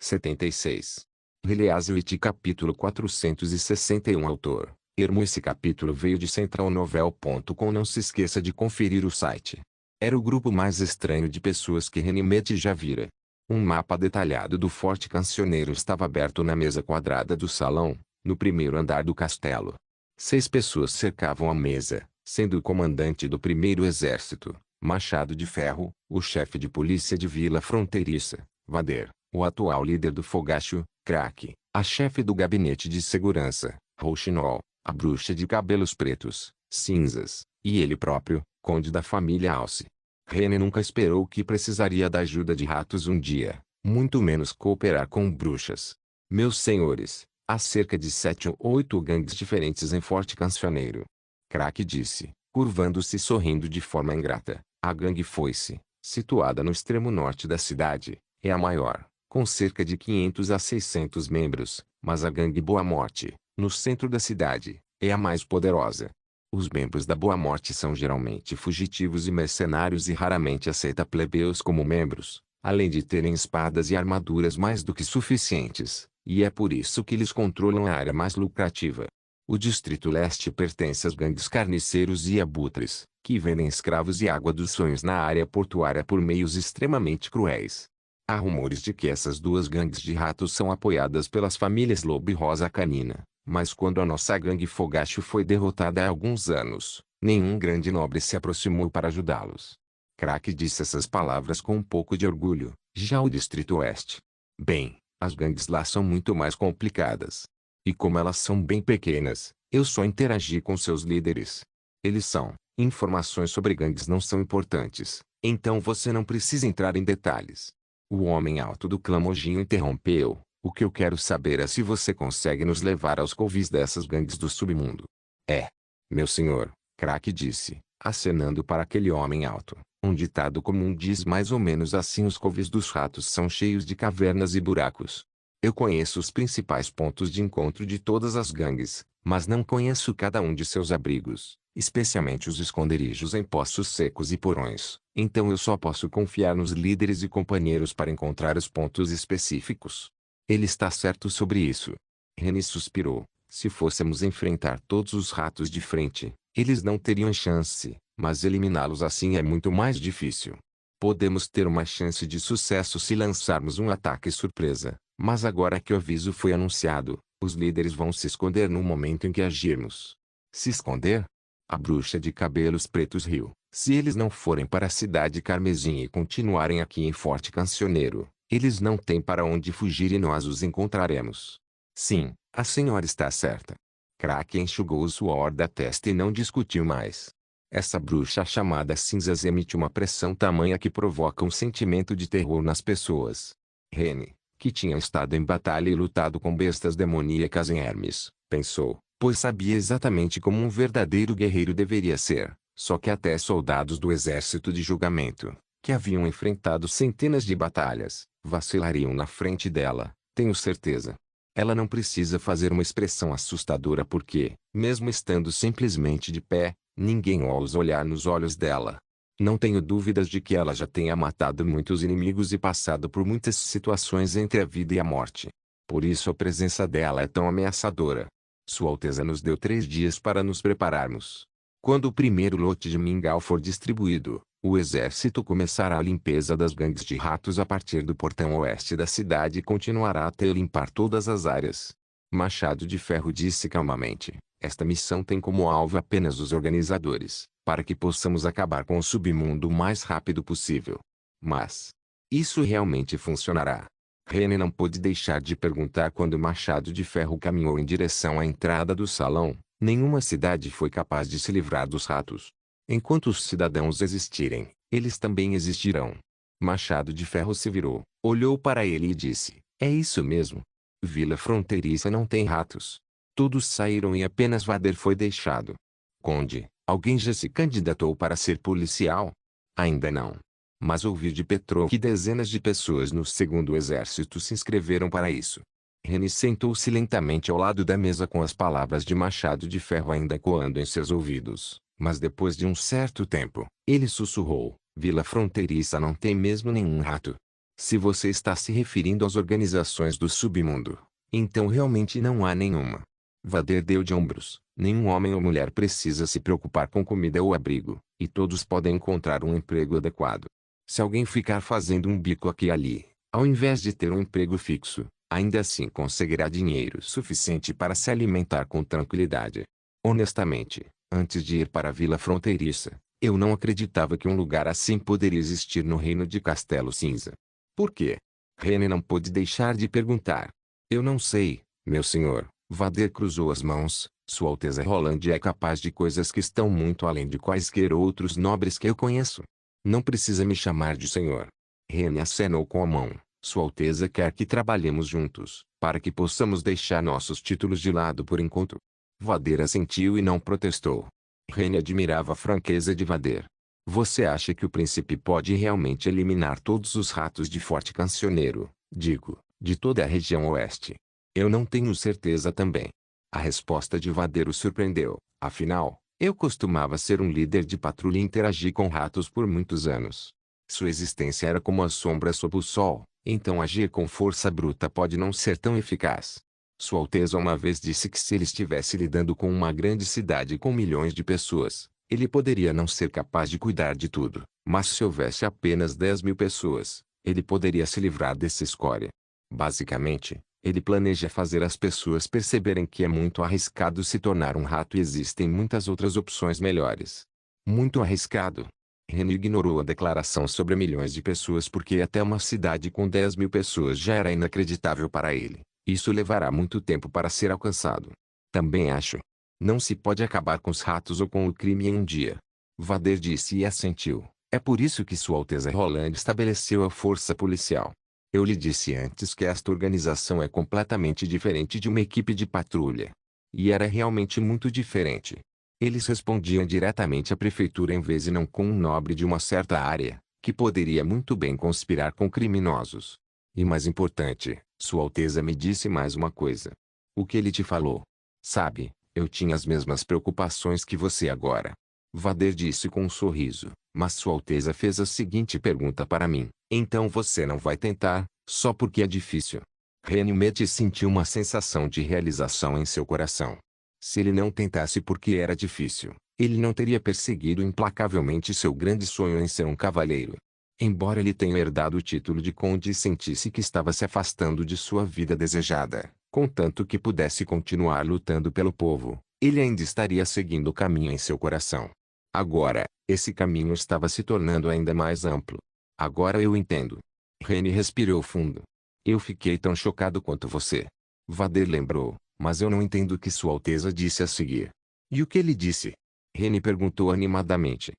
76. Release capítulo 461 Autor: Ermo. Esse capítulo veio de centralnovel.com. Não se esqueça de conferir o site. Era o grupo mais estranho de pessoas que Renimete já vira. Um mapa detalhado do Forte Cancioneiro estava aberto na mesa quadrada do salão, no primeiro andar do castelo. 6 pessoas cercavam a mesa, sendo o comandante do primeiro exército, Machado de Ferro, o chefe de polícia de Vila Fronteiriça, Vader, o atual líder do Fogacho, Craque, a chefe do gabinete de segurança, Rouxinol, a bruxa de cabelos pretos, cinzas, e ele próprio, conde da família Alce. Rene nunca esperou que precisaria da ajuda de ratos um dia, muito menos cooperar com bruxas. Meus senhores, há cerca de 7 ou 8 gangues diferentes em Forte Cancioneiro. Craque disse, curvando-se e sorrindo de forma ingrata. A gangue Foice, situada no extremo norte da cidade, é a maior, com cerca de 500 a 600 membros, mas a gangue Boa Morte, no centro da cidade, é a mais poderosa. Os membros da Boa Morte são geralmente fugitivos e mercenários e raramente aceita plebeus como membros, além de terem espadas e armaduras mais do que suficientes, e é por isso que eles controlam a área mais lucrativa. O Distrito Leste pertence às gangues Carniceiros e Abutres, que vendem escravos e água dos sonhos na área portuária por meios extremamente cruéis. Há rumores de que essas duas gangues de ratos são apoiadas pelas famílias Lobo e Rosa Canina, mas quando a nossa gangue Fogacho foi derrotada há alguns anos, nenhum grande nobre se aproximou para ajudá-los. Craque disse essas palavras com um pouco de orgulho. Já o Distrito Oeste. Bem, as gangues lá são muito mais complicadas. E como elas são bem pequenas, eu só interagi com seus líderes. Eles são. Informações sobre gangues não são importantes, então você não precisa entrar em detalhes. O homem alto do clã Mojinho interrompeu. O que eu quero saber é se você consegue nos levar aos covis dessas gangues do submundo. É. Meu senhor, Craque disse, acenando para aquele homem alto. Um ditado comum diz mais ou menos assim: os covis dos ratos são cheios de cavernas e buracos. Eu conheço os principais pontos de encontro de todas as gangues, mas não conheço cada um de seus abrigos, especialmente os esconderijos em poços secos e porões. Então eu só posso confiar nos líderes e companheiros para encontrar os pontos específicos. Ele está certo sobre isso. Reni suspirou. Se fôssemos enfrentar todos os ratos de frente, eles não teriam chance, mas eliminá-los assim é muito mais difícil. Podemos ter uma chance de sucesso se lançarmos um ataque surpresa, mas agora que o aviso foi anunciado, os líderes vão se esconder no momento em que agirmos. Se esconder? A bruxa de cabelos pretos riu. Se eles não forem para a cidade Carmesim e continuarem aqui em Forte Cancioneiro, eles não têm para onde fugir e nós os encontraremos. Sim, a senhora está certa. Craque enxugou o suor da testa e não discutiu mais. Essa bruxa chamada Cinzas emite uma pressão tamanha que provoca um sentimento de terror nas pessoas. Rene, que tinha estado em batalha e lutado com bestas demoníacas em Hermes, pensou, pois sabia exatamente como um verdadeiro guerreiro deveria ser, só que até soldados do exército de julgamento, que haviam enfrentado centenas de batalhas, vacilariam na frente dela, tenho certeza. Ela não precisa fazer uma expressão assustadora porque, mesmo estando simplesmente de pé, ninguém ousa olhar nos olhos dela. Não tenho dúvidas de que ela já tenha matado muitos inimigos e passado por muitas situações entre a vida e a morte. Por isso a presença dela é tão ameaçadora. Sua Alteza nos deu 3 dias para nos prepararmos. Quando o primeiro lote de mingau for distribuído, o exército começará a limpeza das gangues de ratos a partir do portão oeste da cidade e continuará até limpar todas as áreas. Machado de Ferro disse calmamente, esta missão tem como alvo apenas os organizadores, para que possamos acabar com o submundo o mais rápido possível. Mas, isso realmente funcionará? Rene não pôde deixar de perguntar quando Machado de Ferro caminhou em direção à entrada do salão. Nenhuma cidade foi capaz de se livrar dos ratos. Enquanto os cidadãos existirem, eles também existirão. Machado de Ferro se virou, olhou para ele e disse, é isso mesmo. Vila Fronteiriça não tem ratos. Todos saíram e apenas Vader foi deixado. Conde, alguém já se candidatou para ser policial? Ainda não. Mas ouvi de Petrov que dezenas de pessoas no segundo exército se inscreveram para isso. Rene sentou-se lentamente ao lado da mesa com as palavras de Machado de Ferro ainda ecoando em seus ouvidos, mas depois de um certo tempo, ele sussurrou, Vila Fronteiriça não tem mesmo nenhum rato. Se você está se referindo às organizações do submundo, então realmente não há nenhuma. Vader deu de ombros. Nenhum homem ou mulher precisa se preocupar com comida ou abrigo, e todos podem encontrar um emprego adequado. Se alguém ficar fazendo um bico aqui e ali, ao invés de ter um emprego fixo, ainda assim conseguirá dinheiro suficiente para se alimentar com tranquilidade. Honestamente, antes de ir para a vila fronteiriça, eu não acreditava que um lugar assim poderia existir no reino de Castelo Cinza. Por quê? Rene não pôde deixar de perguntar. Eu não sei, meu senhor. Vader cruzou as mãos. Sua Alteza Roland é capaz de coisas que estão muito além de quaisquer outros nobres que eu conheço. Não precisa me chamar de senhor. Rene acenou com a mão. Sua Alteza quer que trabalhemos juntos, para que possamos deixar nossos títulos de lado por enquanto. Vader assentiu e não protestou. Rene admirava a franqueza de Vader. Você acha que o príncipe pode realmente eliminar todos os ratos de Forte Cancioneiro, digo, de toda a região oeste? Eu não tenho certeza também. A resposta de Vader o surpreendeu. Afinal, eu costumava ser um líder de patrulha e interagir com ratos por muitos anos. Sua existência era como a sombra sob o sol, então agir com força bruta pode não ser tão eficaz. Sua Alteza uma vez disse que se ele estivesse lidando com uma grande cidade com milhões de pessoas, ele poderia não ser capaz de cuidar de tudo, mas se houvesse apenas 10.000 pessoas, ele poderia se livrar dessa escória. Basicamente, ele planeja fazer as pessoas perceberem que é muito arriscado se tornar um rato e existem muitas outras opções melhores. Muito arriscado. Rene ignorou a declaração sobre milhões de pessoas porque até uma cidade com 10.000 pessoas já era inacreditável para ele. Isso levará muito tempo para ser alcançado. Também acho. Não se pode acabar com os ratos ou com o crime em um dia. Vader disse e assentiu. É por isso que Sua Alteza Roland estabeleceu a força policial. Eu lhe disse antes que esta organização é completamente diferente de uma equipe de patrulha. E era realmente muito diferente. Eles respondiam diretamente à prefeitura em vez de não com um nobre de uma certa área, que poderia muito bem conspirar com criminosos. E mais importante, Sua Alteza me disse mais uma coisa. O que ele te falou? Sabe, eu tinha as mesmas preocupações que você agora. Vader disse com um sorriso, mas Sua Alteza fez a seguinte pergunta para mim. Então você não vai tentar, só porque é difícil. Rene Metz sentiu uma sensação de realização em seu coração. Se ele não tentasse porque era difícil, ele não teria perseguido implacavelmente seu grande sonho em ser um cavaleiro. Embora ele tenha herdado o título de conde e sentisse que estava se afastando de sua vida desejada, contanto que pudesse continuar lutando pelo povo, ele ainda estaria seguindo o caminho em seu coração. Agora, esse caminho estava se tornando ainda mais amplo. Agora eu entendo. Rene respirou fundo. Eu fiquei tão chocado quanto você. Vader lembrou, mas eu não entendo o que Sua Alteza disse a seguir. E o que ele disse? Rene perguntou animadamente.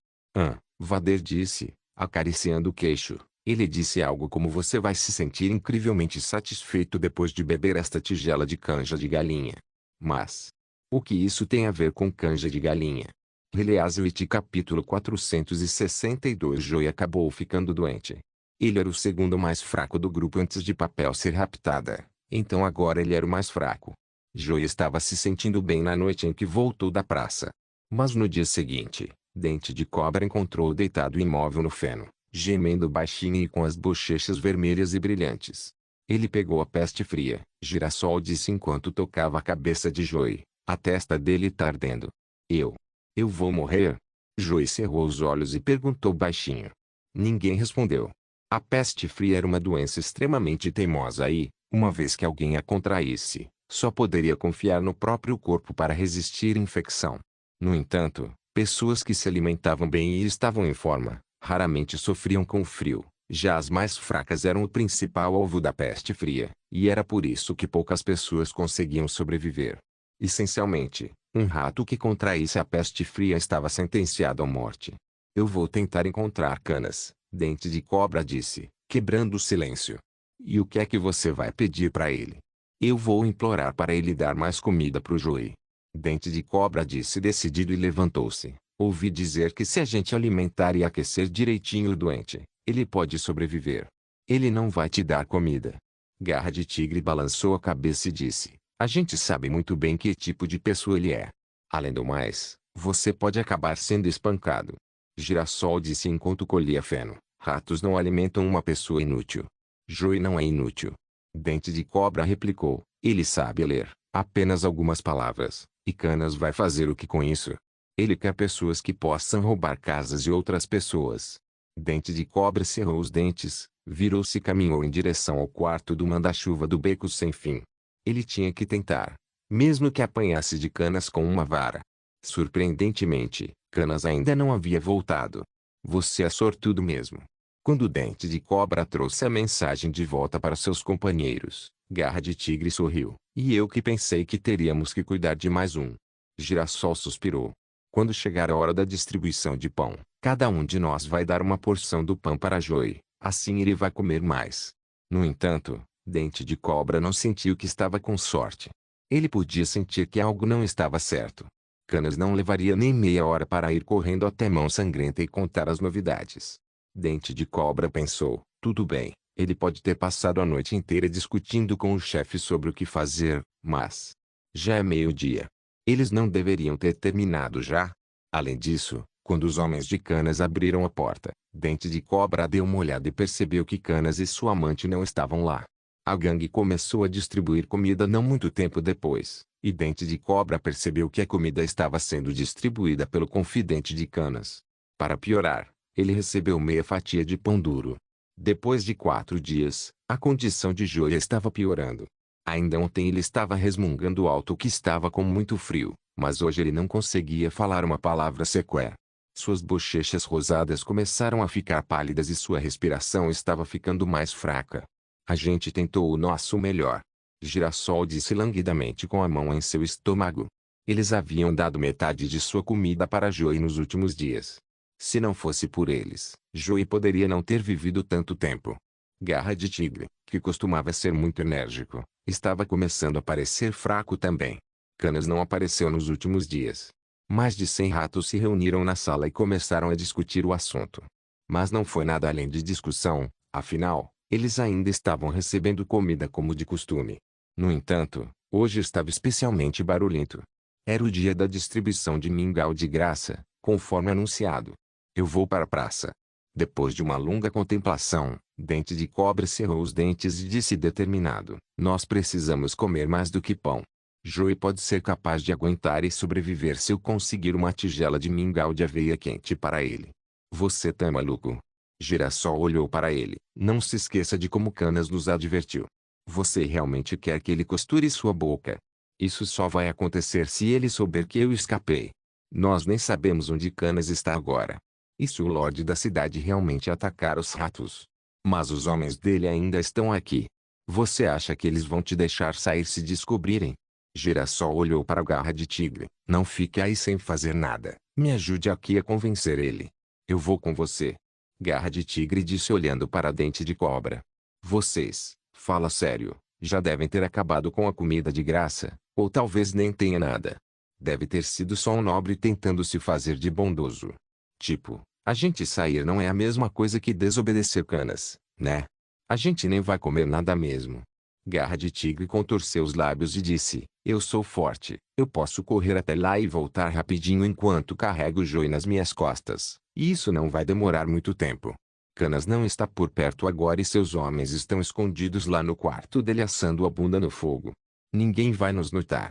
Vader disse, acariciando o queixo. Ele disse algo como você vai se sentir incrivelmente satisfeito depois de beber esta tigela de canja de galinha. Mas, o que isso tem a ver com canja de galinha? Release capítulo 462. Joey acabou ficando doente. Ele era o segundo mais fraco do grupo antes de Papel ser raptada, então agora ele era o mais fraco. Joey estava se sentindo bem na noite em que voltou da praça. Mas no dia seguinte, Dente de Cobra encontrou-o deitado imóvel no feno, gemendo baixinho e com as bochechas vermelhas e brilhantes. Ele pegou a peste fria, Girassol disse enquanto tocava a cabeça de Joey. A testa dele está ardendo. Eu vou morrer? Joey cerrou os olhos e perguntou baixinho. Ninguém respondeu. A peste fria era uma doença extremamente teimosa e, uma vez que alguém a contraísse, só poderia confiar no próprio corpo para resistir à infecção. No entanto, pessoas que se alimentavam bem e estavam em forma, raramente sofriam com o frio. Já as mais fracas eram o principal alvo da peste fria, e era por isso que poucas pessoas conseguiam sobreviver. Essencialmente, um rato que contraísse a peste fria estava sentenciado à morte. Eu vou tentar encontrar Canas, Dente de Cobra disse, quebrando o silêncio. E o que é que você vai pedir para ele? Eu vou implorar para ele dar mais comida pro Joey. Dente de Cobra disse decidido e levantou-se. Ouvi dizer que se a gente alimentar e aquecer direitinho o doente, ele pode sobreviver. Ele não vai te dar comida. Garra de Tigre balançou a cabeça e disse, a gente sabe muito bem que tipo de pessoa ele é. Além do mais, você pode acabar sendo espancado. Girassol disse enquanto colhia feno, ratos não alimentam uma pessoa inútil. Joey não é inútil. Dente de Cobra replicou. Ele sabe ler, apenas algumas palavras, e Canas vai fazer o que com isso? Ele quer pessoas que possam roubar casas de outras pessoas. Dente de Cobra cerrou os dentes, virou-se e caminhou em direção ao quarto do manda-chuva do beco sem fim. Ele tinha que tentar, mesmo que apanhasse de Canas com uma vara. Surpreendentemente, Canas ainda não havia voltado. Você é sortudo mesmo. Quando o Dente de Cobra trouxe a mensagem de volta para seus companheiros, Garra de Tigre sorriu. E eu que pensei que teríamos que cuidar de mais um. Girassol suspirou. Quando chegar a hora da distribuição de pão, cada um de nós vai dar uma porção do pão para Joey, assim ele vai comer mais. No entanto, Dente de Cobra não sentiu que estava com sorte. Ele podia sentir que algo não estava certo. Canas não levaria nem meia hora para ir correndo até Mão Sangrenta e contar as novidades. Dente de Cobra pensou, tudo bem, ele pode ter passado a noite inteira discutindo com o chefe sobre o que fazer, mas já é meio-dia. Eles não deveriam ter terminado já. Além disso, quando os homens de Canas abriram a porta, Dente de Cobra deu uma olhada e percebeu que Canas e sua amante não estavam lá. A gangue começou a distribuir comida não muito tempo depois, e Dente de Cobra percebeu que a comida estava sendo distribuída pelo confidente de Canas. Para piorar, ele recebeu meia fatia de pão duro. Depois de 4 dias, a condição de Joey estava piorando. Ainda ontem ele estava resmungando alto que estava com muito frio, mas hoje ele não conseguia falar uma palavra sequer. Suas bochechas rosadas começaram a ficar pálidas e sua respiração estava ficando mais fraca. A gente tentou o nosso melhor. Girassol disse languidamente com a mão em seu estômago. Eles haviam dado metade de sua comida para Joey nos últimos dias. Se não fosse por eles, Joey poderia não ter vivido tanto tempo. Garra de Tigre, que costumava ser muito enérgico, estava começando a parecer fraco também. Canas não apareceu nos últimos dias. Mais de 100 ratos se reuniram na sala e começaram a discutir o assunto. Mas não foi nada além de discussão, afinal, eles ainda estavam recebendo comida como de costume. No entanto, hoje estava especialmente barulhento. Era o dia da distribuição de mingau de graça, conforme anunciado. Eu vou para a praça. Depois de uma longa contemplação, Dente de Cobra cerrou os dentes e disse determinado, nós precisamos comer mais do que pão. Joey pode ser capaz de aguentar e sobreviver se eu conseguir uma tigela de mingau de aveia quente para ele. Você tá maluco? Girassol olhou para ele. Não se esqueça de como Canas nos advertiu. Você realmente quer que ele costure sua boca? Isso só vai acontecer se ele souber que eu escapei. Nós nem sabemos onde Canas está agora. E se o Lorde da cidade realmente atacar os ratos? Mas os homens dele ainda estão aqui. Você acha que eles vão te deixar sair se descobrirem? Girassol olhou para a Garra de Tigre. Não fique aí sem fazer nada. Me ajude aqui a convencer ele. Eu vou com você. Garra de Tigre disse olhando para Dente de Cobra. Vocês, fala sério, já devem ter acabado com a comida de graça, ou talvez nem tenha nada. Deve ter sido só um nobre tentando se fazer de bondoso. Tipo, a gente sair não é a mesma coisa que desobedecer Canas, né? A gente nem vai comer nada mesmo. Garra de Tigre contorceu os lábios e disse, eu sou forte, eu posso correr até lá e voltar rapidinho enquanto carrego Joey nas minhas costas, e isso não vai demorar muito tempo. Canas não está por perto agora e seus homens estão escondidos lá no quarto dele assando a bunda no fogo. Ninguém vai nos notar.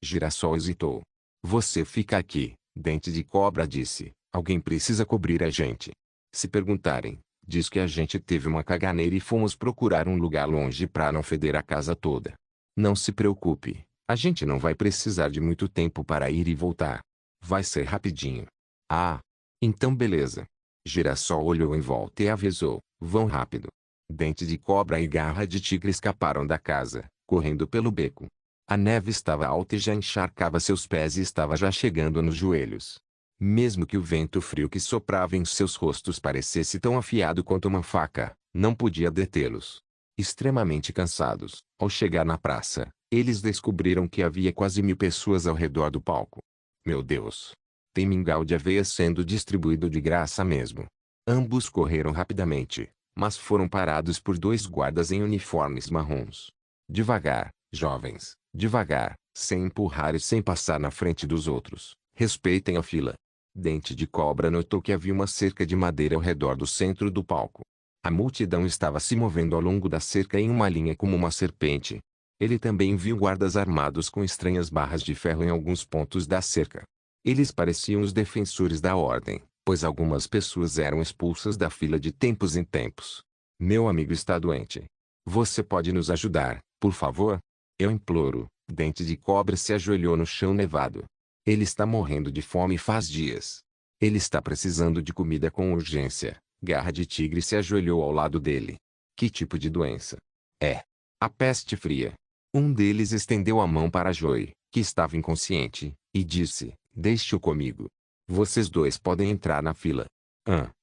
Girassol hesitou. Você fica aqui, Dente de Cobra disse. Alguém precisa cobrir a gente. Se perguntarem, diz que a gente teve uma caganeira e fomos procurar um lugar longe para não feder a casa toda. Não se preocupe, a gente não vai precisar de muito tempo para ir e voltar. Vai ser rapidinho. Ah, então beleza. Girassol olhou em volta e avisou, vão rápido. Dente de Cobra e Garra de Tigre escaparam da casa, correndo pelo beco. A neve estava alta e já encharcava seus pés e estava já chegando nos joelhos. Mesmo que o vento frio que soprava em seus rostos parecesse tão afiado quanto uma faca, não podia detê-los. Extremamente cansados, ao chegar na praça, eles descobriram que havia quase 1000 pessoas ao redor do palco. Meu Deus! Tem mingau de aveia sendo distribuído de graça mesmo. Ambos correram rapidamente, mas foram parados por 2 guardas em uniformes marrons. Devagar, jovens, devagar, sem empurrar e sem passar na frente dos outros. Respeitem a fila. Dente de Cobra notou que havia uma cerca de madeira ao redor do centro do palco. A multidão estava se movendo ao longo da cerca em uma linha como uma serpente. Ele também viu guardas armados com estranhas barras de ferro em alguns pontos da cerca. Eles pareciam os defensores da ordem, pois algumas pessoas eram expulsas da fila de tempos em tempos. Meu amigo está doente. Você pode nos ajudar, por favor? Eu imploro. Dente de Cobra se ajoelhou no chão nevado. Ele está morrendo de fome faz dias. Ele está precisando de comida com urgência. Garra de Tigre se ajoelhou ao lado dele. Que tipo de doença? É. A peste fria. Um deles estendeu a mão para Joey, que estava inconsciente, e disse, deixe-o comigo. Vocês dois podem entrar na fila.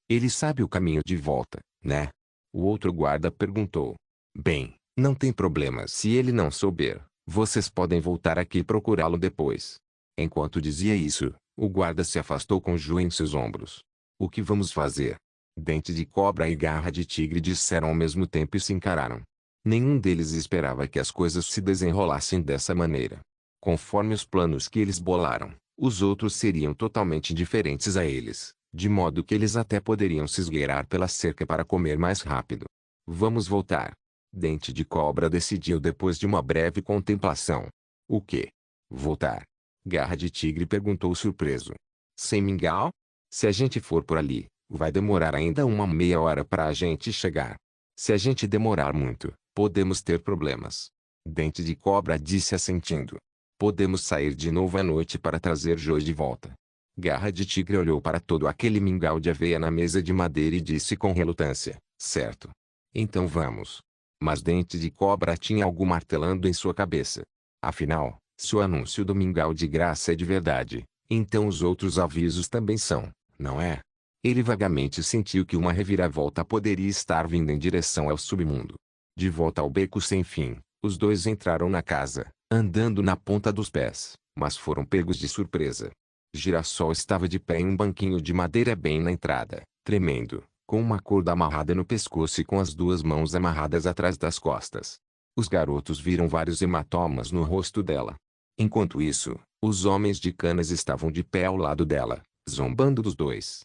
Ele sabe o caminho de volta, né? O outro guarda perguntou. Bem, não tem problema se ele não souber. Vocês podem voltar aqui e procurá-lo depois. Enquanto dizia isso, o guarda se afastou com Joey em seus ombros. O que vamos fazer? Dente de Cobra e Garra de Tigre disseram ao mesmo tempo e se encararam. Nenhum deles esperava que as coisas se desenrolassem dessa maneira. Conforme os planos que eles bolaram, os outros seriam totalmente diferentes a eles, de modo que eles até poderiam se esgueirar pela cerca para comer mais rápido. Vamos voltar. Dente de Cobra decidiu depois de uma breve contemplação. O quê? Voltar? Garra de Tigre perguntou surpreso. Sem mingau? Se a gente for por ali, vai demorar ainda uma meia hora para a gente chegar. Se a gente demorar muito, podemos ter problemas. Dente de Cobra disse assentindo. Podemos sair de novo à noite para trazer Joey de volta. Garra de Tigre olhou para todo aquele mingau de aveia na mesa de madeira e disse com relutância, certo. Então vamos. Mas Dente de Cobra tinha algo martelando em sua cabeça. Afinal, se o anúncio do mingau de graça é de verdade, então os outros avisos também são, não é? Ele vagamente sentiu que uma reviravolta poderia estar vindo em direção ao submundo. De volta ao beco sem fim, os dois entraram na casa, andando na ponta dos pés, mas foram pegos de surpresa. Girassol estava de pé em um banquinho de madeira bem na entrada, tremendo, com uma corda amarrada no pescoço e com as duas mãos amarradas atrás das costas. Os garotos viram vários hematomas no rosto dela. Enquanto isso, os homens de Canas estavam de pé ao lado dela, zombando dos dois.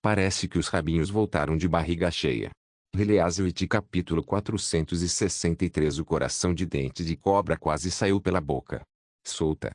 Parece que os rabinhos voltaram de barriga cheia. Release capítulo 463. O coração de Dente de Cobra quase saiu pela boca. Solta.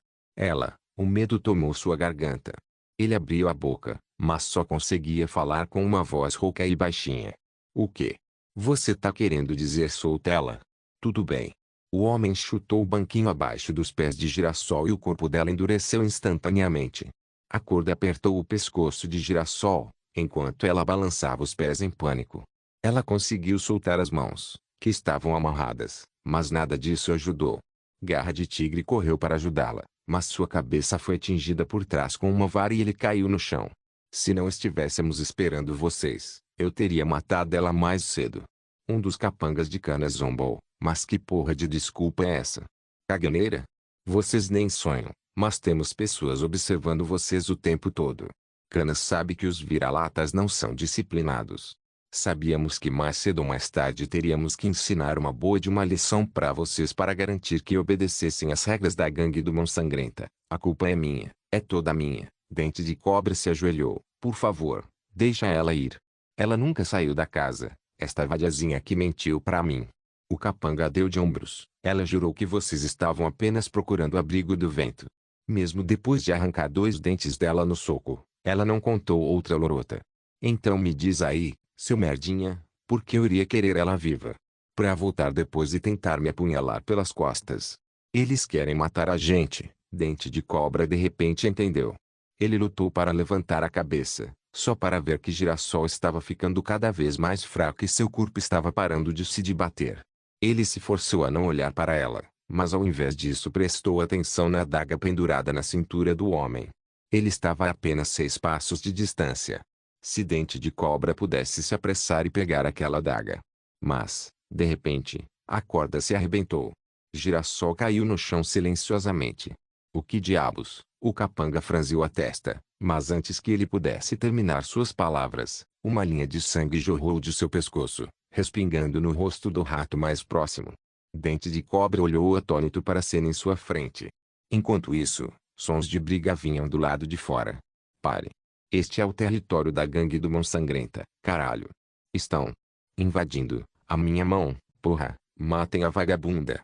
O medo tomou sua garganta. Ele abriu a boca, mas só conseguia falar com uma voz rouca e baixinha. O quê? Você tá querendo dizer solta ela? Tudo bem. O homem chutou o banquinho abaixo dos pés de Girassol e o corpo dela endureceu instantaneamente. A corda apertou o pescoço de Girassol, enquanto ela balançava os pés em pânico. Ela conseguiu soltar as mãos, que estavam amarradas, mas nada disso ajudou. Garra de Tigre correu para ajudá-la, mas sua cabeça foi atingida por trás com uma vara e ele caiu no chão. Se não estivéssemos esperando vocês, eu teria matado ela mais cedo. Um dos capangas de Canas zombou, mas que porra de desculpa é essa? Caganeira? Vocês nem sonham, mas temos pessoas observando vocês o tempo todo. Canas sabe que os vira-latas não são disciplinados. Sabíamos que mais cedo ou mais tarde teríamos que ensinar uma boa de uma lição para vocês para garantir que obedecessem às regras da gangue do Mão Sangrenta. A culpa é minha, é toda minha. Dente de Cobra se ajoelhou. Por favor, deixa ela ir. Ela nunca saiu da casa, esta vadiazinha que mentiu para mim. O capanga deu de ombros. Ela jurou que vocês estavam apenas procurando o abrigo do vento. Mesmo depois de arrancar 2 dentes dela no soco, ela não contou outra lorota. Então me diz aí, seu merdinha, por que eu iria querer ela viva? Pra voltar depois e tentar me apunhalar pelas costas. Eles querem matar a gente. Dente de Cobra de repente entendeu. Ele lutou para levantar a cabeça, só para ver que Girassol estava ficando cada vez mais fraco e seu corpo estava parando de se debater. Ele se forçou a não olhar para ela, mas ao invés disso prestou atenção na adaga pendurada na cintura do homem. Ele estava a apenas 6 passos de distância. Se Dente de Cobra pudesse se apressar e pegar aquela adaga. Mas, de repente, a corda se arrebentou. Girassol caiu no chão silenciosamente. O que diabos? O capanga franziu a testa, mas antes que ele pudesse terminar suas palavras, uma linha de sangue jorrou de seu pescoço, respingando no rosto do rato mais próximo. Dente de Cobra olhou atônito para a cena em sua frente. Enquanto isso, sons de briga vinham do lado de fora. Pare. Este é o território da gangue do Mão Sangrenta, caralho. Estão Invadindo a minha mão, porra, matem a vagabunda,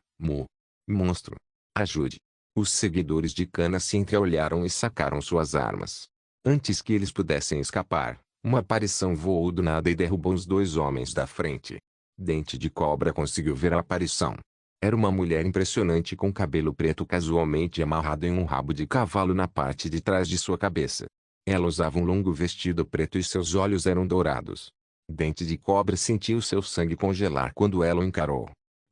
monstro. Ajude. Os seguidores de Kana se entreolharam e sacaram suas armas. Antes que eles pudessem escapar, uma aparição voou do nada e derrubou os dois homens da frente. Dente de Cobra conseguiu ver a aparição. Era uma mulher impressionante com cabelo preto casualmente amarrado em um rabo de cavalo na parte de trás de sua cabeça. Ela usava um longo vestido preto e seus olhos eram dourados. Dente de Cobra sentiu seu sangue congelar quando ela o encarou.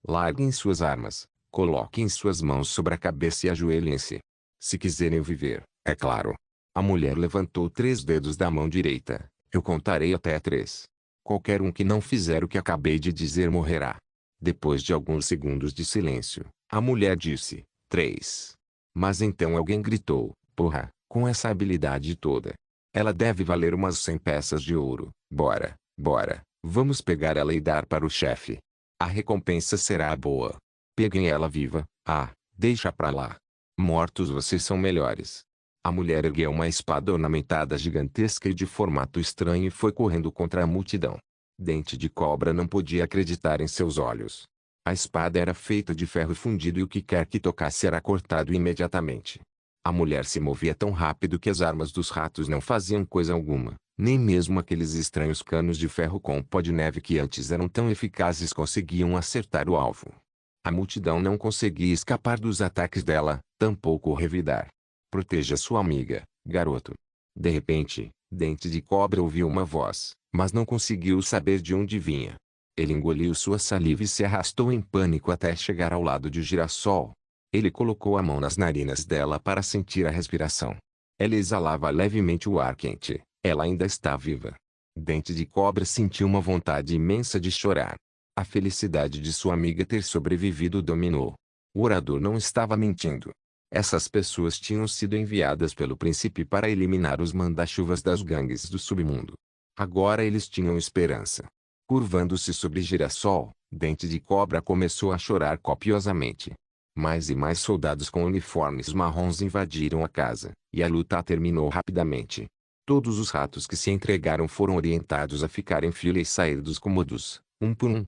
Larguem suas armas, coloquem suas mãos sobre a cabeça e ajoelhem-se. Se quiserem viver, é claro. A mulher levantou 3 dedos da mão direita. Eu contarei até 3. Qualquer um que não fizer o que acabei de dizer morrerá. Depois de alguns segundos de silêncio, a mulher disse, 3. Mas então alguém gritou, porra, com essa habilidade toda. Ela deve valer umas 100 peças de ouro. Bora, vamos pegar ela e dar para o chefe. A recompensa será boa. Peguem ela viva, deixa pra lá. Mortos vocês são melhores. A mulher ergueu uma espada ornamentada gigantesca e de formato estranho e foi correndo contra a multidão. Dente de Cobra não podia acreditar em seus olhos. A espada era feita de ferro fundido e o que quer que tocasse era cortado imediatamente. A mulher se movia tão rápido que as armas dos ratos não faziam coisa alguma, nem mesmo aqueles estranhos canos de ferro com pó de neve que antes eram tão eficazes conseguiam acertar o alvo. A multidão não conseguia escapar dos ataques dela, tampouco revidar. Proteja sua amiga, garoto. De repente, Dente de Cobra ouviu uma voz, mas não conseguiu saber de onde vinha. Ele engoliu sua saliva e se arrastou em pânico até chegar ao lado de Girassol. Ele colocou a mão nas narinas dela para sentir a respiração. Ela exalava levemente o ar quente. Ela ainda está viva. Dente de Cobra sentiu uma vontade imensa de chorar. A felicidade de sua amiga ter sobrevivido o dominou. O orador não estava mentindo. Essas pessoas tinham sido enviadas pelo príncipe para eliminar os manda-chuvas das gangues do submundo. Agora eles tinham esperança. Curvando-se sobre Girassol, Dente de Cobra começou a chorar copiosamente. Mais e mais soldados com uniformes marrons invadiram a casa, e a luta terminou rapidamente. Todos os ratos que se entregaram foram orientados a ficar em fila e sair dos cômodos, um por um.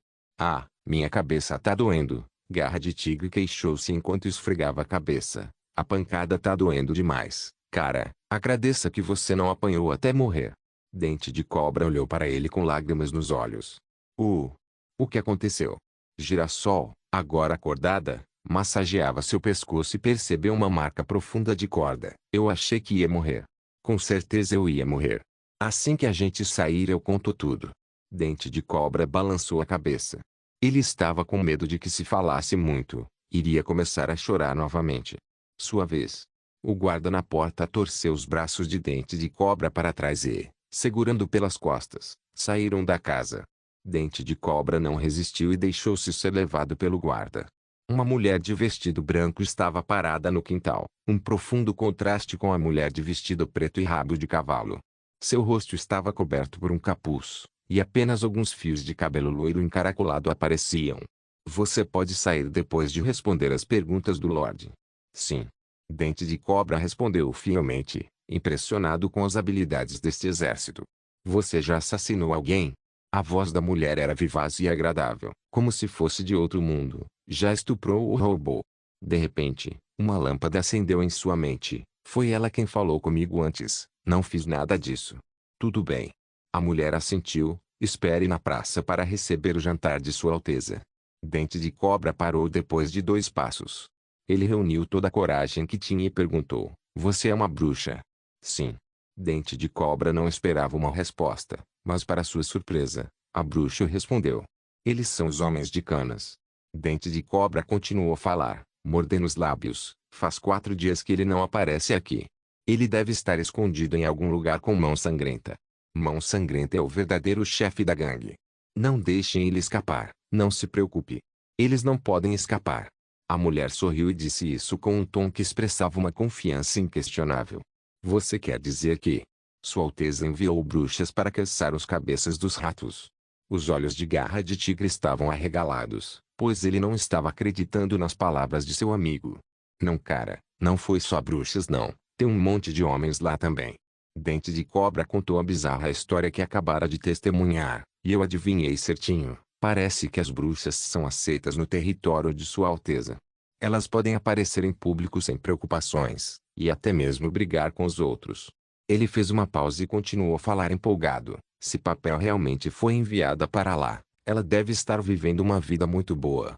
Minha cabeça tá doendo. Garra de Tigre queixou-se enquanto esfregava a cabeça. A pancada tá doendo demais, cara. Agradeça que você não apanhou até morrer. Dente de Cobra olhou para ele com lágrimas nos olhos. O que aconteceu? Girassol, agora acordada, massageava seu pescoço e percebeu uma marca profunda de corda. Eu achei que ia morrer. Com certeza eu ia morrer. Assim que a gente sair eu conto tudo. Dente de Cobra balançou a cabeça. Ele estava com medo de que se falasse muito, iria começar a chorar novamente. Sua vez. O guarda na porta torceu os braços de Dente de Cobra para trás e, segurando pelas costas, saíram da casa. Dente de Cobra não resistiu e deixou-se ser levado pelo guarda. Uma mulher de vestido branco estava parada no quintal, um profundo contraste com a mulher de vestido preto e rabo de cavalo. Seu rosto estava coberto por um capuz, e apenas alguns fios de cabelo loiro encaracolado apareciam. Você pode sair depois de responder as perguntas do Lorde. Sim. Dente de Cobra respondeu fielmente, impressionado com as habilidades deste exército. Você já assassinou alguém? A voz da mulher era vivaz e agradável, como se fosse de outro mundo. Já estuprou ou roubou? De repente, uma lâmpada acendeu em sua mente. Foi ela quem falou comigo antes. Não fiz nada disso. Tudo bem. A mulher assentiu. Espere na praça para receber o jantar de Sua Alteza. Dente de Cobra parou depois de 2 passos. Ele reuniu toda a coragem que tinha e perguntou: Você é uma bruxa? Sim. Dente de Cobra não esperava uma resposta, mas para sua surpresa, a bruxa respondeu: Eles são os homens de Canas. Dente de Cobra continuou a falar, mordendo os lábios. Faz 4 dias que ele não aparece aqui. Ele deve estar escondido em algum lugar com Mão Sangrenta. Mão Sangrenta é o verdadeiro chefe da gangue. Não deixem ele escapar, não se preocupe. Eles não podem escapar. A mulher sorriu e disse isso com um tom que expressava uma confiança inquestionável. Você quer dizer que Sua Alteza enviou bruxas para caçar os cabeças dos ratos? Os olhos de Garra de Tigre estavam arregalados, pois ele não estava acreditando nas palavras de seu amigo. Não, cara, não foi só bruxas não, tem um monte de homens lá também. Dente de Cobra contou a bizarra história que acabara de testemunhar. E eu adivinhei certinho. Parece que as bruxas são aceitas no território de Sua Alteza. Elas podem aparecer em público sem preocupações, e até mesmo brigar com os outros. Ele fez uma pausa e continuou a falar empolgado. Se Papel realmente foi enviada para lá, ela deve estar vivendo uma vida muito boa.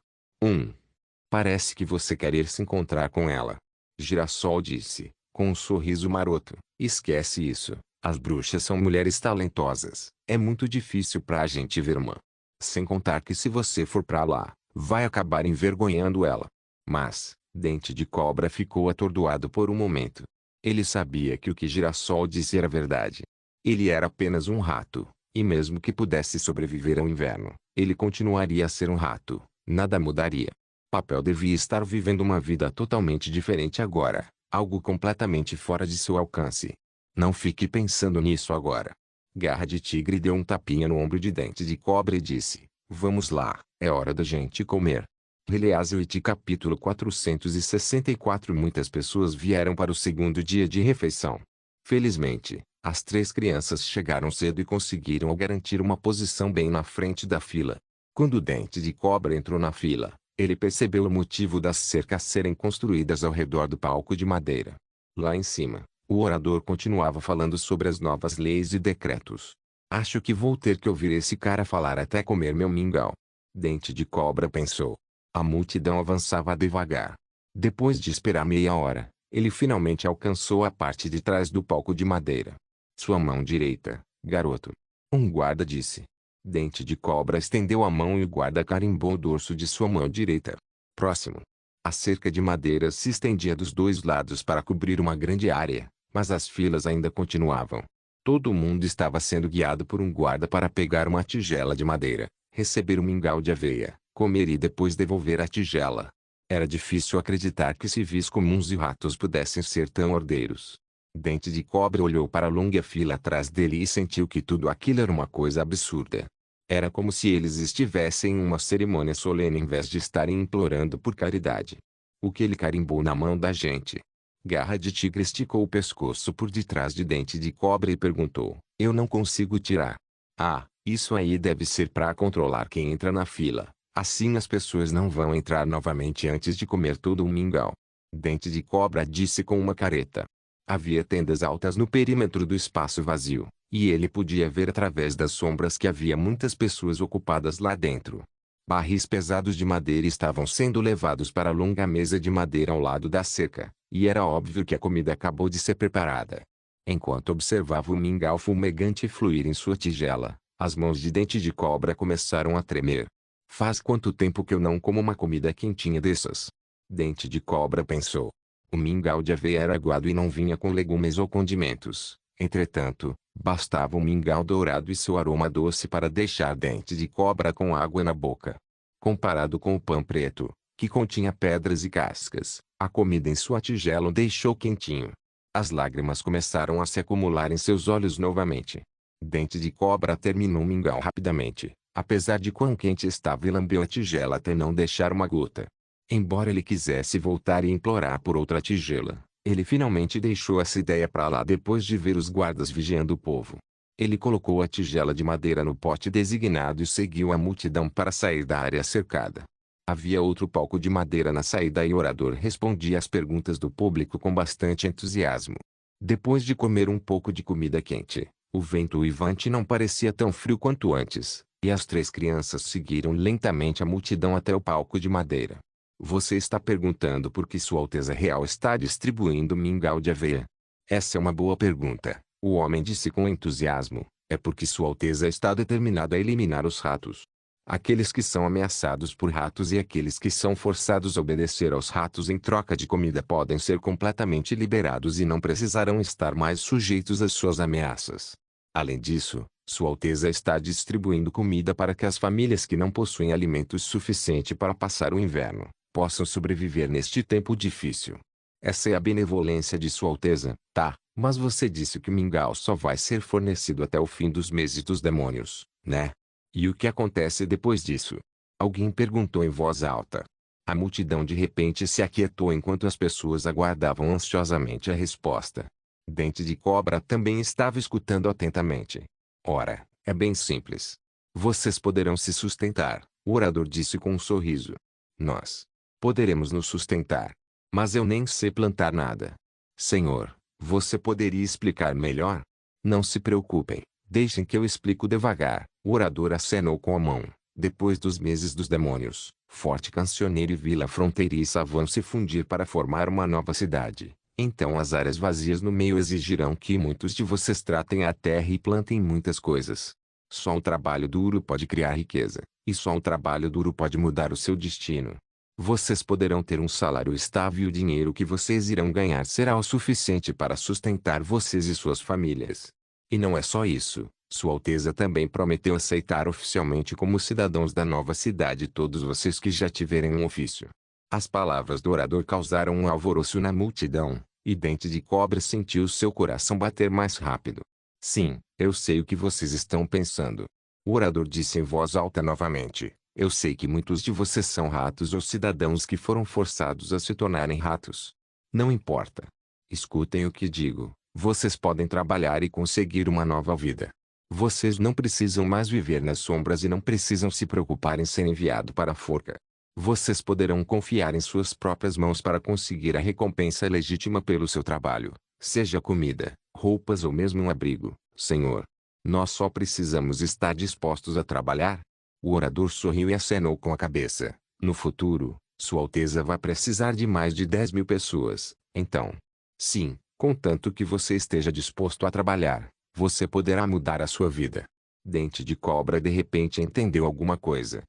Parece que você quer ir se encontrar com ela. Girassol disse, com um sorriso maroto. Esquece isso. As bruxas são mulheres talentosas. É muito difícil pra a gente ver uma. Sem contar que se você for pra lá, vai acabar envergonhando ela. Mas, Dente de Cobra ficou atordoado por um momento. Ele sabia que o que Girassol disse era verdade. Ele era apenas um rato, e mesmo que pudesse sobreviver ao inverno, ele continuaria a ser um rato. Nada mudaria. Papel devia estar vivendo uma vida totalmente diferente agora, algo completamente fora de seu alcance. Não fique pensando nisso agora. Garra de Tigre deu um tapinha no ombro de Dente de Cobra e disse, vamos lá, é hora da gente comer. Release capítulo 464. Muitas pessoas vieram para o segundo dia de refeição. Felizmente, as 3 crianças chegaram cedo e conseguiram garantir uma posição bem na frente da fila. Quando o Dente de Cobra entrou na fila, ele percebeu o motivo das cercas serem construídas ao redor do palco de madeira. Lá em cima, o orador continuava falando sobre as novas leis e decretos. Acho que vou ter que ouvir esse cara falar até comer meu mingau. Dente de Cobra pensou. A multidão avançava devagar. Depois de esperar meia hora, ele finalmente alcançou a parte de trás do palco de madeira. Sua mão direita, garoto. Um guarda disse. Dente de Cobra estendeu a mão e o guarda carimbou o dorso de sua mão direita. Próximo. A cerca de madeira se estendia dos 2 lados para cobrir uma grande área, mas as filas ainda continuavam. Todo mundo estava sendo guiado por um guarda para pegar uma tigela de madeira, receber um mingau de aveia, comer e depois devolver a tigela. Era difícil acreditar que civis comuns e ratos pudessem ser tão ordeiros. Dente de Cobra olhou para a longa fila atrás dele e sentiu que tudo aquilo era uma coisa absurda. Era como se eles estivessem em uma cerimônia solene em vez de estarem implorando por caridade. O que ele carimbou na mão da gente? Garra de Tigre esticou o pescoço por detrás de Dente de Cobra e perguntou, eu não consigo tirar. Ah, isso aí deve ser para controlar quem entra na fila. Assim as pessoas não vão entrar novamente antes de comer todo um mingau. Dente de Cobra disse com uma careta. Havia tendas altas no perímetro do espaço vazio, e ele podia ver através das sombras que havia muitas pessoas ocupadas lá dentro. Barris pesados de madeira estavam sendo levados para a longa mesa de madeira ao lado da cerca, e era óbvio que a comida acabou de ser preparada. Enquanto observava o mingau fumegante fluir em sua tigela, as mãos de Dente de Cobra começaram a tremer. Faz quanto tempo que eu não como uma comida quentinha dessas? Dente de Cobra pensou. O mingau de aveia era aguado e não vinha com legumes ou condimentos. Entretanto, bastava um mingau dourado e seu aroma doce para deixar Dente de Cobra com água na boca. Comparado com o pão preto, que continha pedras e cascas, a comida em sua tigela o deixou quentinho. As lágrimas começaram a se acumular em seus olhos novamente. Dente de Cobra terminou o mingau rapidamente, apesar de quão quente estava, e lambeu a tigela até não deixar uma gota. Embora ele quisesse voltar e implorar por outra tigela, ele finalmente deixou essa ideia para lá depois de ver os guardas vigiando o povo. Ele colocou a tigela de madeira no pote designado e seguiu a multidão para sair da área cercada. Havia outro palco de madeira na saída e o orador respondia às perguntas do público com bastante entusiasmo. Depois de comer um pouco de comida quente, o vento uivante não parecia tão frio quanto antes, e as 3 crianças seguiram lentamente a multidão até o palco de madeira. Você está perguntando por que Sua Alteza Real está distribuindo mingau de aveia? Essa é uma boa pergunta, o homem disse com entusiasmo. É porque Sua Alteza está determinada a eliminar os ratos. Aqueles que são ameaçados por ratos e aqueles que são forçados a obedecer aos ratos em troca de comida podem ser completamente liberados e não precisarão estar mais sujeitos às suas ameaças. Além disso, Sua Alteza está distribuindo comida para que as famílias que não possuem alimentos suficiente para passar o inverno possam sobreviver neste tempo difícil. Essa é a benevolência de Sua Alteza, tá? Mas você disse que o mingau só vai ser fornecido até o fim dos meses dos demônios, né? E o que acontece depois disso? Alguém perguntou em voz alta. A multidão de repente se aquietou enquanto as pessoas aguardavam ansiosamente a resposta. Dente de Cobra também estava escutando atentamente. Ora, é bem simples. Vocês poderão se sustentar, o orador disse com um sorriso. Nós poderemos nos sustentar. Mas eu nem sei plantar nada. Senhor, você poderia explicar melhor? Não se preocupem, deixem que eu explico devagar. O orador acenou com a mão. Depois dos meses dos demônios, Forte Cancioneiro e Vila Fronteiriça vão se fundir para formar uma nova cidade. Então as áreas vazias no meio exigirão que muitos de vocês tratem a terra e plantem muitas coisas. Só o trabalho duro pode criar riqueza, e só o trabalho duro pode mudar o seu destino. Vocês poderão ter um salário estável e o dinheiro que vocês irão ganhar será o suficiente para sustentar vocês e suas famílias. E não é só isso, Sua Alteza também prometeu aceitar oficialmente como cidadãos da nova cidade todos vocês que já tiverem um ofício. As palavras do orador causaram um alvoroço na multidão, e Dente de Cobra sentiu seu coração bater mais rápido. Sim, eu sei o que vocês estão pensando. O orador disse em voz alta novamente. Eu sei que muitos de vocês são ratos ou cidadãos que foram forçados a se tornarem ratos. Não importa. Escutem o que digo. Vocês podem trabalhar e conseguir uma nova vida. Vocês não precisam mais viver nas sombras e não precisam se preocupar em ser enviado para a forca. Vocês poderão confiar em suas próprias mãos para conseguir a recompensa legítima pelo seu trabalho, seja comida, roupas ou mesmo um abrigo, Senhor. Nós só precisamos estar dispostos a trabalhar. O orador sorriu e acenou com a cabeça. No futuro, Sua Alteza vai precisar de mais de 10.000 pessoas, então. Sim, contanto que você esteja disposto a trabalhar, você poderá mudar a sua vida. Dente de Cobra de repente entendeu alguma coisa.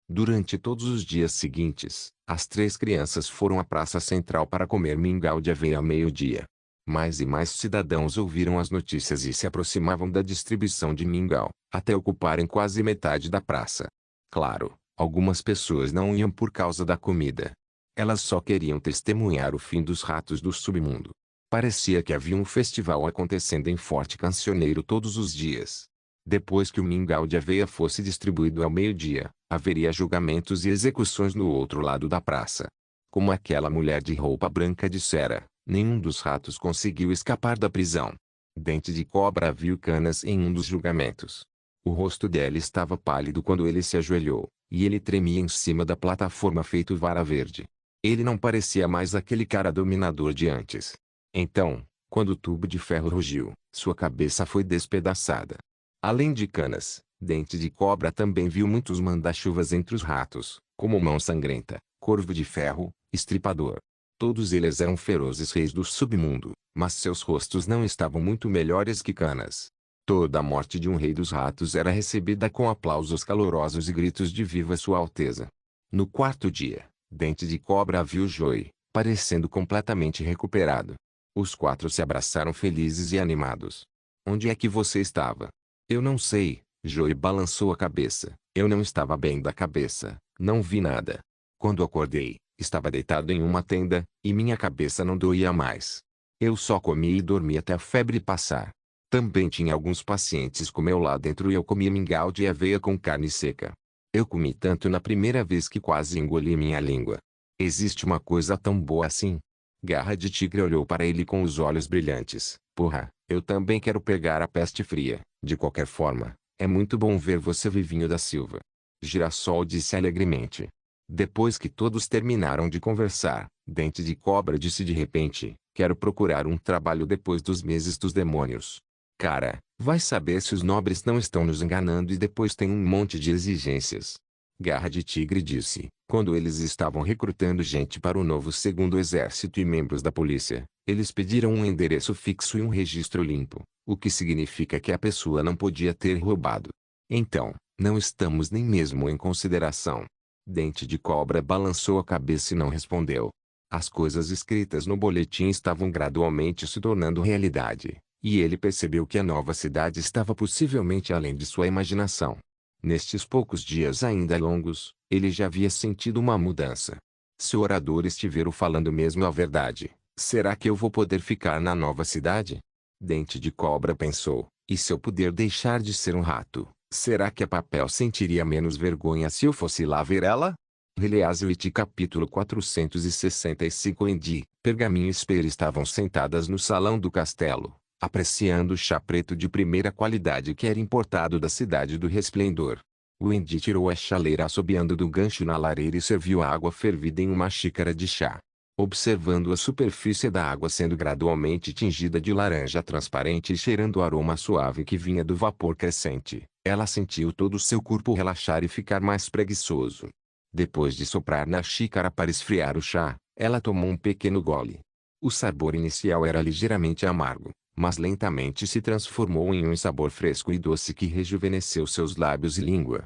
Durante todos os dias seguintes, as 3 crianças foram à praça central para comer mingau de aveia ao meio-dia. Mais e mais cidadãos ouviram as notícias e se aproximavam da distribuição de mingau, até ocuparem quase metade da praça. Claro, algumas pessoas não iam por causa da comida. Elas só queriam testemunhar o fim dos ratos do submundo. Parecia que havia um festival acontecendo em Forte Cancioneiro todos os dias. Depois que o mingau de aveia fosse distribuído ao meio-dia, haveria julgamentos e execuções no outro lado da praça. Como aquela mulher de roupa branca dissera, nenhum dos ratos conseguiu escapar da prisão. Dente de Cobra viu Canas em um dos julgamentos. O rosto dela estava pálido quando ele se ajoelhou, e ele tremia em cima da plataforma feito vara verde. Ele não parecia mais aquele cara dominador de antes. Então, quando o tubo de ferro rugiu, sua cabeça foi despedaçada. Além de Canas, Dente de Cobra também viu muitos manda-chuvas entre os ratos, como Mão Sangrenta, Corvo de Ferro, Estripador. Todos eles eram ferozes reis do submundo, mas seus rostos não estavam muito melhores que Canas. Toda a morte de um rei dos ratos era recebida com aplausos calorosos e gritos de Viva Sua Alteza. No quarto dia, Dente de Cobra viu Joey, parecendo completamente recuperado. Os 4 se abraçaram felizes e animados. Onde é que você estava? Eu não sei, Joey balançou a cabeça. Eu não estava bem da cabeça, não vi nada. Quando acordei, estava deitado em uma tenda, e minha cabeça não doía mais. Eu só comi e dormi até a febre passar. Também tinha alguns pacientes com meu lá dentro e eu comia mingau de aveia com carne seca. Eu comi tanto na primeira vez que quase engoli minha língua. Existe uma coisa tão boa assim? Garra de Tigre olhou para ele com os olhos brilhantes. Porra, eu também quero pegar a peste fria. De qualquer forma, é muito bom ver você vivinho da Silva. Girassol disse alegremente. Depois que todos terminaram de conversar, Dente de Cobra disse de repente, quero procurar um trabalho depois dos meses dos demônios. Cara, vai saber se os nobres não estão nos enganando e depois tem um monte de exigências. Garra de Tigre disse, quando eles estavam recrutando gente para o novo segundo exército e membros da polícia, eles pediram um endereço fixo e um registro limpo, o que significa que a pessoa não podia ter roubado. Então, não estamos nem mesmo em consideração. Dente de Cobra balançou a cabeça e não respondeu. As coisas escritas no boletim estavam gradualmente se tornando realidade, e ele percebeu que a nova cidade estava possivelmente além de sua imaginação. Nestes poucos dias ainda longos, ele já havia sentido uma mudança. Se o orador estiver falando mesmo a verdade, será que eu vou poder ficar na nova cidade? Dente de Cobra pensou, e se eu puder deixar de ser um rato, será que a Papel sentiria menos vergonha se eu fosse lá ver ela? Release-It capítulo 465. Andy, Pergaminho e Spear estavam sentadas no salão do castelo, apreciando o chá preto de primeira qualidade que era importado da cidade do Resplendor. Wendy tirou a chaleira assobiando do gancho na lareira e serviu a água fervida em uma xícara de chá. Observando a superfície da água sendo gradualmente tingida de laranja transparente e cheirando o aroma suave que vinha do vapor crescente, ela sentiu todo o seu corpo relaxar e ficar mais preguiçoso. Depois de soprar na xícara para esfriar o chá, ela tomou um pequeno gole. O sabor inicial era ligeiramente amargo, mas lentamente se transformou em um sabor fresco e doce que rejuvenesceu seus lábios e língua.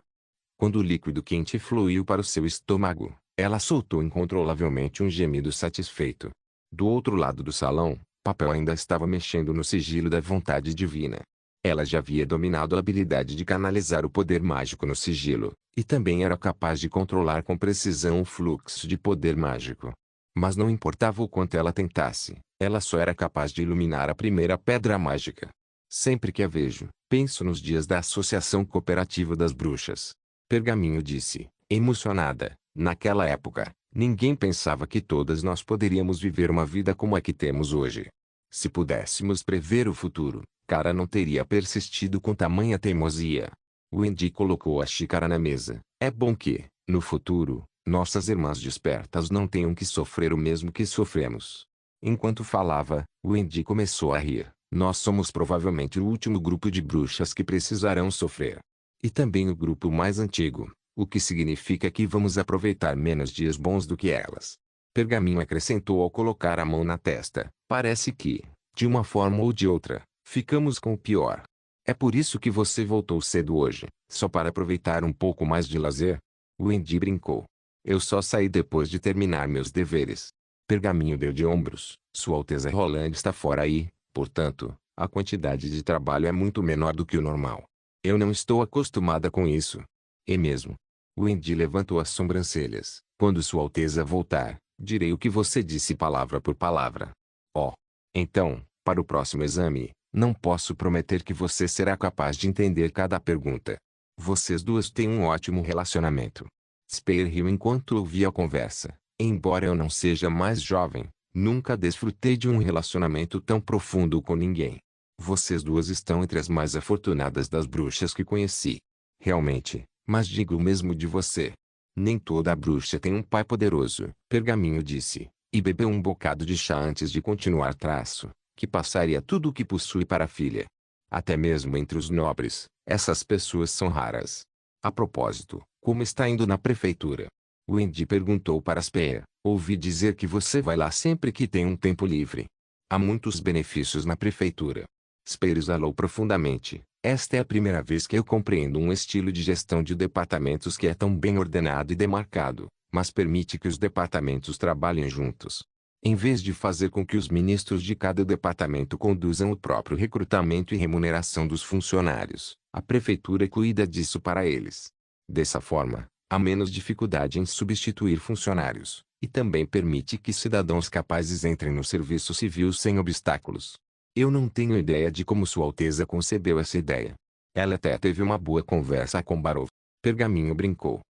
Quando o líquido quente fluiu para o seu estômago, ela soltou incontrolavelmente um gemido satisfeito. Do outro lado do salão, Papel ainda estava mexendo no sigilo da vontade divina. Ela já havia dominado a habilidade de canalizar o poder mágico no sigilo, e também era capaz de controlar com precisão o fluxo de poder mágico. Mas não importava o quanto ela tentasse, ela só era capaz de iluminar a primeira pedra mágica. Sempre que a vejo, penso nos dias da Associação Cooperativa das Bruxas. Pergaminho disse, emocionada. Naquela época, ninguém pensava que todas nós poderíamos viver uma vida como a que temos hoje. Se pudéssemos prever o futuro, Cara não teria persistido com tamanha teimosia. Wendy colocou a xícara na mesa. É bom que, no futuro, nossas irmãs despertas não tenham que sofrer o mesmo que sofremos. Enquanto falava, Wendy começou a rir. Nós somos provavelmente o último grupo de bruxas que precisarão sofrer. E também o grupo mais antigo, o que significa que vamos aproveitar menos dias bons do que elas. Pergaminho acrescentou ao colocar a mão na testa. Parece que, de uma forma ou de outra, ficamos com o pior. É por isso que você voltou cedo hoje, só para aproveitar um pouco mais de lazer? Wendy brincou. Eu só saí depois de terminar meus deveres. Pergaminho deu de ombros. Sua Alteza Roland está fora aí, portanto, a quantidade de trabalho é muito menor do que o normal. Eu não estou acostumada com isso. É mesmo. Wendy levantou as sobrancelhas. Quando Sua Alteza voltar, direi o que você disse palavra por palavra. Oh. Então, para o próximo exame, não posso prometer que você será capaz de entender cada pergunta. Vocês duas têm um ótimo relacionamento. Spear riu enquanto ouvia a conversa. Embora eu não seja mais jovem, nunca desfrutei de um relacionamento tão profundo com ninguém. Vocês duas estão entre as mais afortunadas das bruxas que conheci. Realmente, mas digo o mesmo de você. Nem toda bruxa tem um pai poderoso, Pergaminho disse, e bebeu um bocado de chá antes de continuar traço, que passaria tudo o que possui para a filha. Até mesmo entre os nobres, essas pessoas são raras. A propósito, como está indo na prefeitura? Wendy perguntou para Spear. Ouvi dizer que você vai lá sempre que tem um tempo livre. Há muitos benefícios na prefeitura. Spear exalou profundamente. Esta é a primeira vez que eu compreendo um estilo de gestão de departamentos que é tão bem ordenado e demarcado, mas permite que os departamentos trabalhem juntos. Em vez de fazer com que os ministros de cada departamento conduzam o próprio recrutamento e remuneração dos funcionários, a prefeitura cuida disso para eles. Dessa forma, há menos dificuldade em substituir funcionários, e também permite que cidadãos capazes entrem no serviço civil sem obstáculos. Eu não tenho ideia de como Sua Alteza concebeu essa ideia. Ela até teve uma boa conversa com Barov. Pergaminho brincou.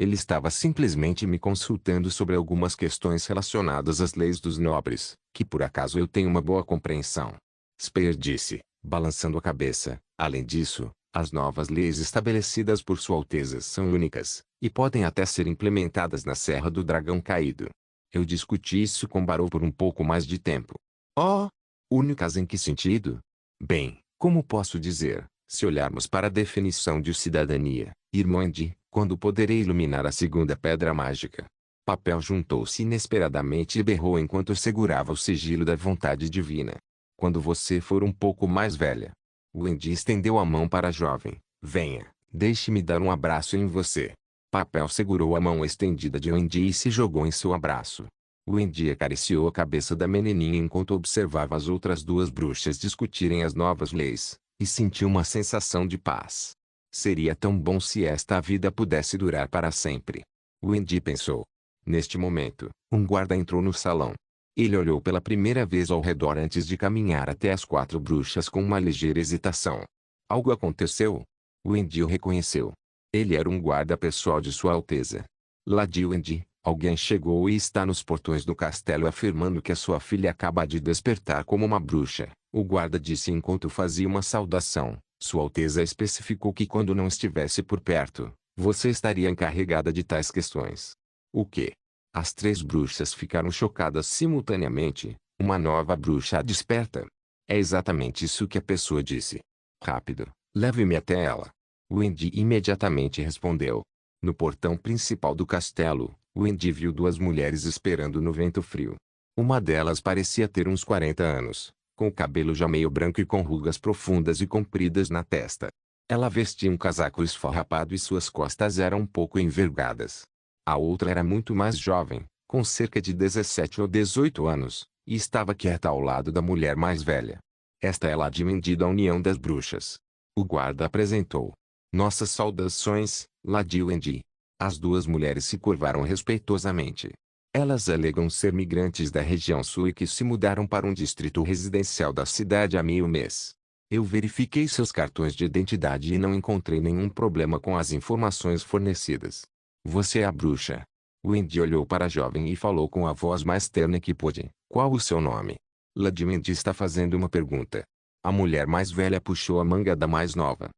Ele estava simplesmente me consultando sobre algumas questões relacionadas às leis dos nobres, que por acaso eu tenho uma boa compreensão. Spear disse, balançando a cabeça. Além disso, as novas leis estabelecidas por Sua Alteza são únicas, e podem até ser implementadas na Serra do Dragão Caído. Eu discuti isso com Barov por um pouco mais de tempo. Oh! Únicas em que sentido? Bem, como posso dizer, se olharmos para a definição de cidadania, irmã Andy, quando poderei iluminar a segunda pedra mágica? Papel juntou-se inesperadamente e berrou enquanto segurava o sigilo da vontade divina. Quando você for um pouco mais velha. Wendy estendeu a mão para a jovem. Venha, deixe-me dar um abraço em você. Papel segurou a mão estendida de Wendy e se jogou em seu abraço. Wendy acariciou a cabeça da menininha enquanto observava as outras duas bruxas discutirem as novas leis, e sentiu uma sensação de paz. Seria tão bom se esta vida pudesse durar para sempre. Wendy pensou. Neste momento, um guarda entrou no salão. Ele olhou pela primeira vez ao redor antes de caminhar até as quatro bruxas com uma ligeira hesitação. Algo aconteceu? Wendy o reconheceu. Ele era um guarda pessoal de Sua Alteza. Lady Wendy, alguém chegou e está nos portões do castelo afirmando que a sua filha acaba de despertar como uma bruxa, o guarda disse enquanto fazia uma saudação. Sua Alteza especificou que quando não estivesse por perto, você estaria encarregada de tais questões. O quê? As três bruxas ficaram chocadas simultaneamente. Uma nova bruxa desperta. É exatamente isso que a pessoa disse. Rápido, leve-me até ela. Wendy imediatamente respondeu. No portão principal do castelo, Wendy viu duas mulheres esperando no vento frio. Uma delas parecia ter uns 40 anos, com o cabelo já meio branco e com rugas profundas e compridas na testa. Ela vestia um casaco esfarrapado e suas costas eram um pouco envergadas. A outra era muito mais jovem, com cerca de 17 ou 18 anos, e estava quieta ao lado da mulher mais velha. Esta é Lady Wendy da União das Bruxas. O guarda apresentou. Nossas saudações, Lady Wendy. As duas mulheres se curvaram respeitosamente. Elas alegam ser migrantes da região sul e que se mudaram para um distrito residencial da cidade há meio mês. Eu verifiquei seus cartões de identidade e não encontrei nenhum problema com as informações fornecidas. Você é a bruxa. Wendy olhou para a jovem e falou com a voz mais terna que pôde. Qual o seu nome? Lady Wendy está fazendo uma pergunta. A mulher mais velha puxou a manga da mais nova.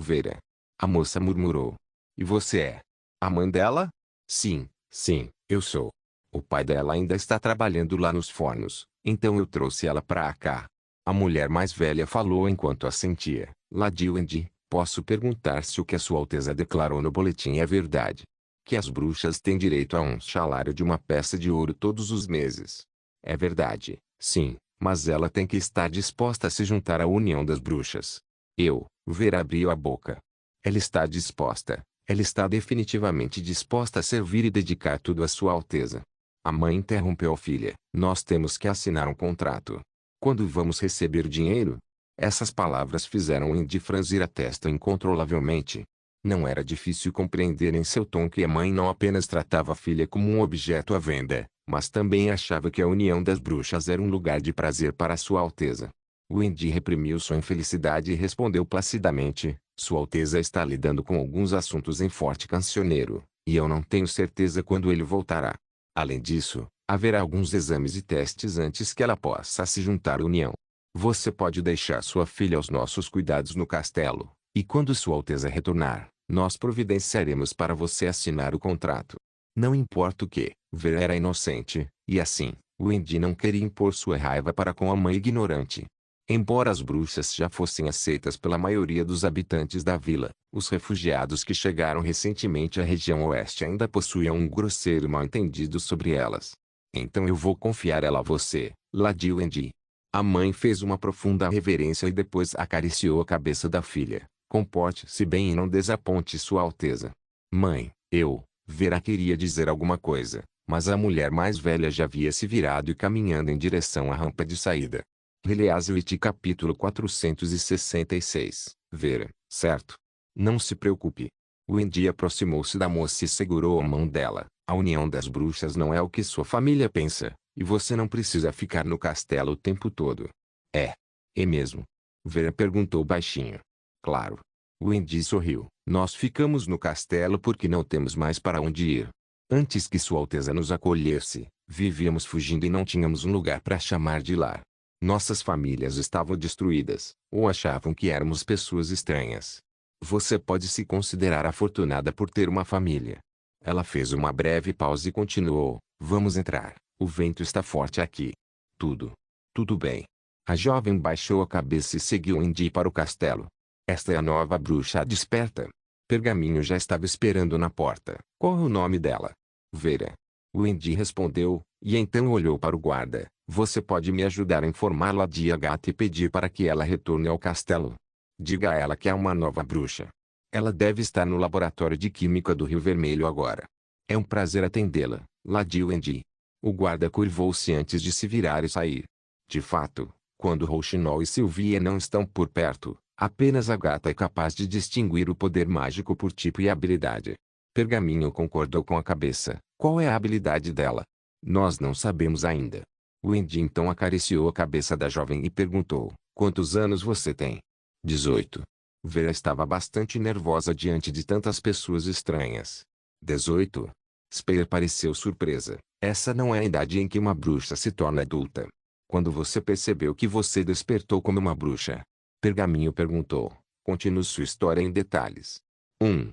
Vera. A moça murmurou. E você é? A mãe dela? Sim, eu sou. O pai dela ainda está trabalhando lá nos fornos, então eu trouxe ela para cá. A mulher mais velha falou enquanto assentia. Lady Wendy, posso perguntar se o que a Sua Alteza declarou no boletim é verdade? Que as bruxas têm direito a um salário de uma peça de ouro todos os meses. É verdade, sim, mas ela tem que estar disposta a se juntar à União das Bruxas. Vera abriu a boca. Ela está disposta. Ela está definitivamente disposta a servir e dedicar tudo à Sua Alteza. A mãe interrompeu a filha. Nós temos que assinar um contrato. Quando vamos receber o dinheiro? Essas palavras fizeram Wendy franzir a testa incontrolavelmente. Não era difícil compreender em seu tom que a mãe não apenas tratava a filha como um objeto à venda, mas também achava que a União das Bruxas era um lugar de prazer para Sua Alteza. Wendy reprimiu sua infelicidade e respondeu placidamente, Sua Alteza está lidando com alguns assuntos em Forte Cancioneiro, e eu não tenho certeza quando ele voltará. Além disso, haverá alguns exames e testes antes que ela possa se juntar à União. Você pode deixar sua filha aos nossos cuidados no castelo, e quando Sua Alteza retornar, nós providenciaremos para você assinar o contrato. Não importa o que, Vera era inocente, e assim, Wendy não queria impor sua raiva para com a mãe ignorante. Embora as bruxas já fossem aceitas pela maioria dos habitantes da vila, os refugiados que chegaram recentemente à região oeste ainda possuíam um grosseiro mal-entendido sobre elas. Então eu vou confiar ela a você, Lady Wendy. A mãe fez uma profunda reverência e depois acariciou a cabeça da filha. Comporte-se bem e não desaponte Sua Alteza. Mãe, Vera queria dizer alguma coisa, mas a mulher mais velha já havia se virado e caminhando em direção à rampa de saída. Release capítulo 466. Vera, certo? Não se preocupe. Wendy aproximou-se da moça e segurou a mão dela. A União das Bruxas não é o que sua família pensa, e você não precisa ficar no castelo o tempo todo. É mesmo? Vera perguntou baixinho. Claro. Wendy sorriu. Nós ficamos no castelo porque não temos mais para onde ir. Antes que Sua Alteza nos acolhesse, vivíamos fugindo e não tínhamos um lugar para chamar de lar. Nossas famílias estavam destruídas, ou achavam que éramos pessoas estranhas. Você pode se considerar afortunada por ter uma família. Ela fez uma breve pausa e continuou. Vamos entrar. O vento está forte aqui. Tudo bem. A jovem baixou a cabeça e seguiu Wendy para o castelo. Esta é a nova bruxa desperta. Pergaminho já estava esperando na porta. Qual é o nome dela? Vera. Wendy respondeu, e então olhou para o guarda. Você pode me ajudar a informá-la de Agatha e pedir para que ela retorne ao castelo? Diga a ela que há uma nova bruxa. Ela deve estar no laboratório de química do Rio Vermelho agora. É um prazer atendê-la, Lady Wendy. O guarda curvou-se antes de se virar e sair. De fato, quando Rouxinol e Sylvia não estão por perto, apenas Agatha é capaz de distinguir o poder mágico por tipo e habilidade. Pergaminho concordou com a cabeça. Qual é a habilidade dela? Nós não sabemos ainda. Wendy então acariciou a cabeça da jovem e perguntou, quantos anos você tem? 18. Vera estava bastante nervosa diante de tantas pessoas estranhas. 18? Spear pareceu surpresa. Essa não é a idade em que uma bruxa se torna adulta. Quando você percebeu que você despertou como uma bruxa? Pergaminho perguntou. Continue sua história em detalhes. 1.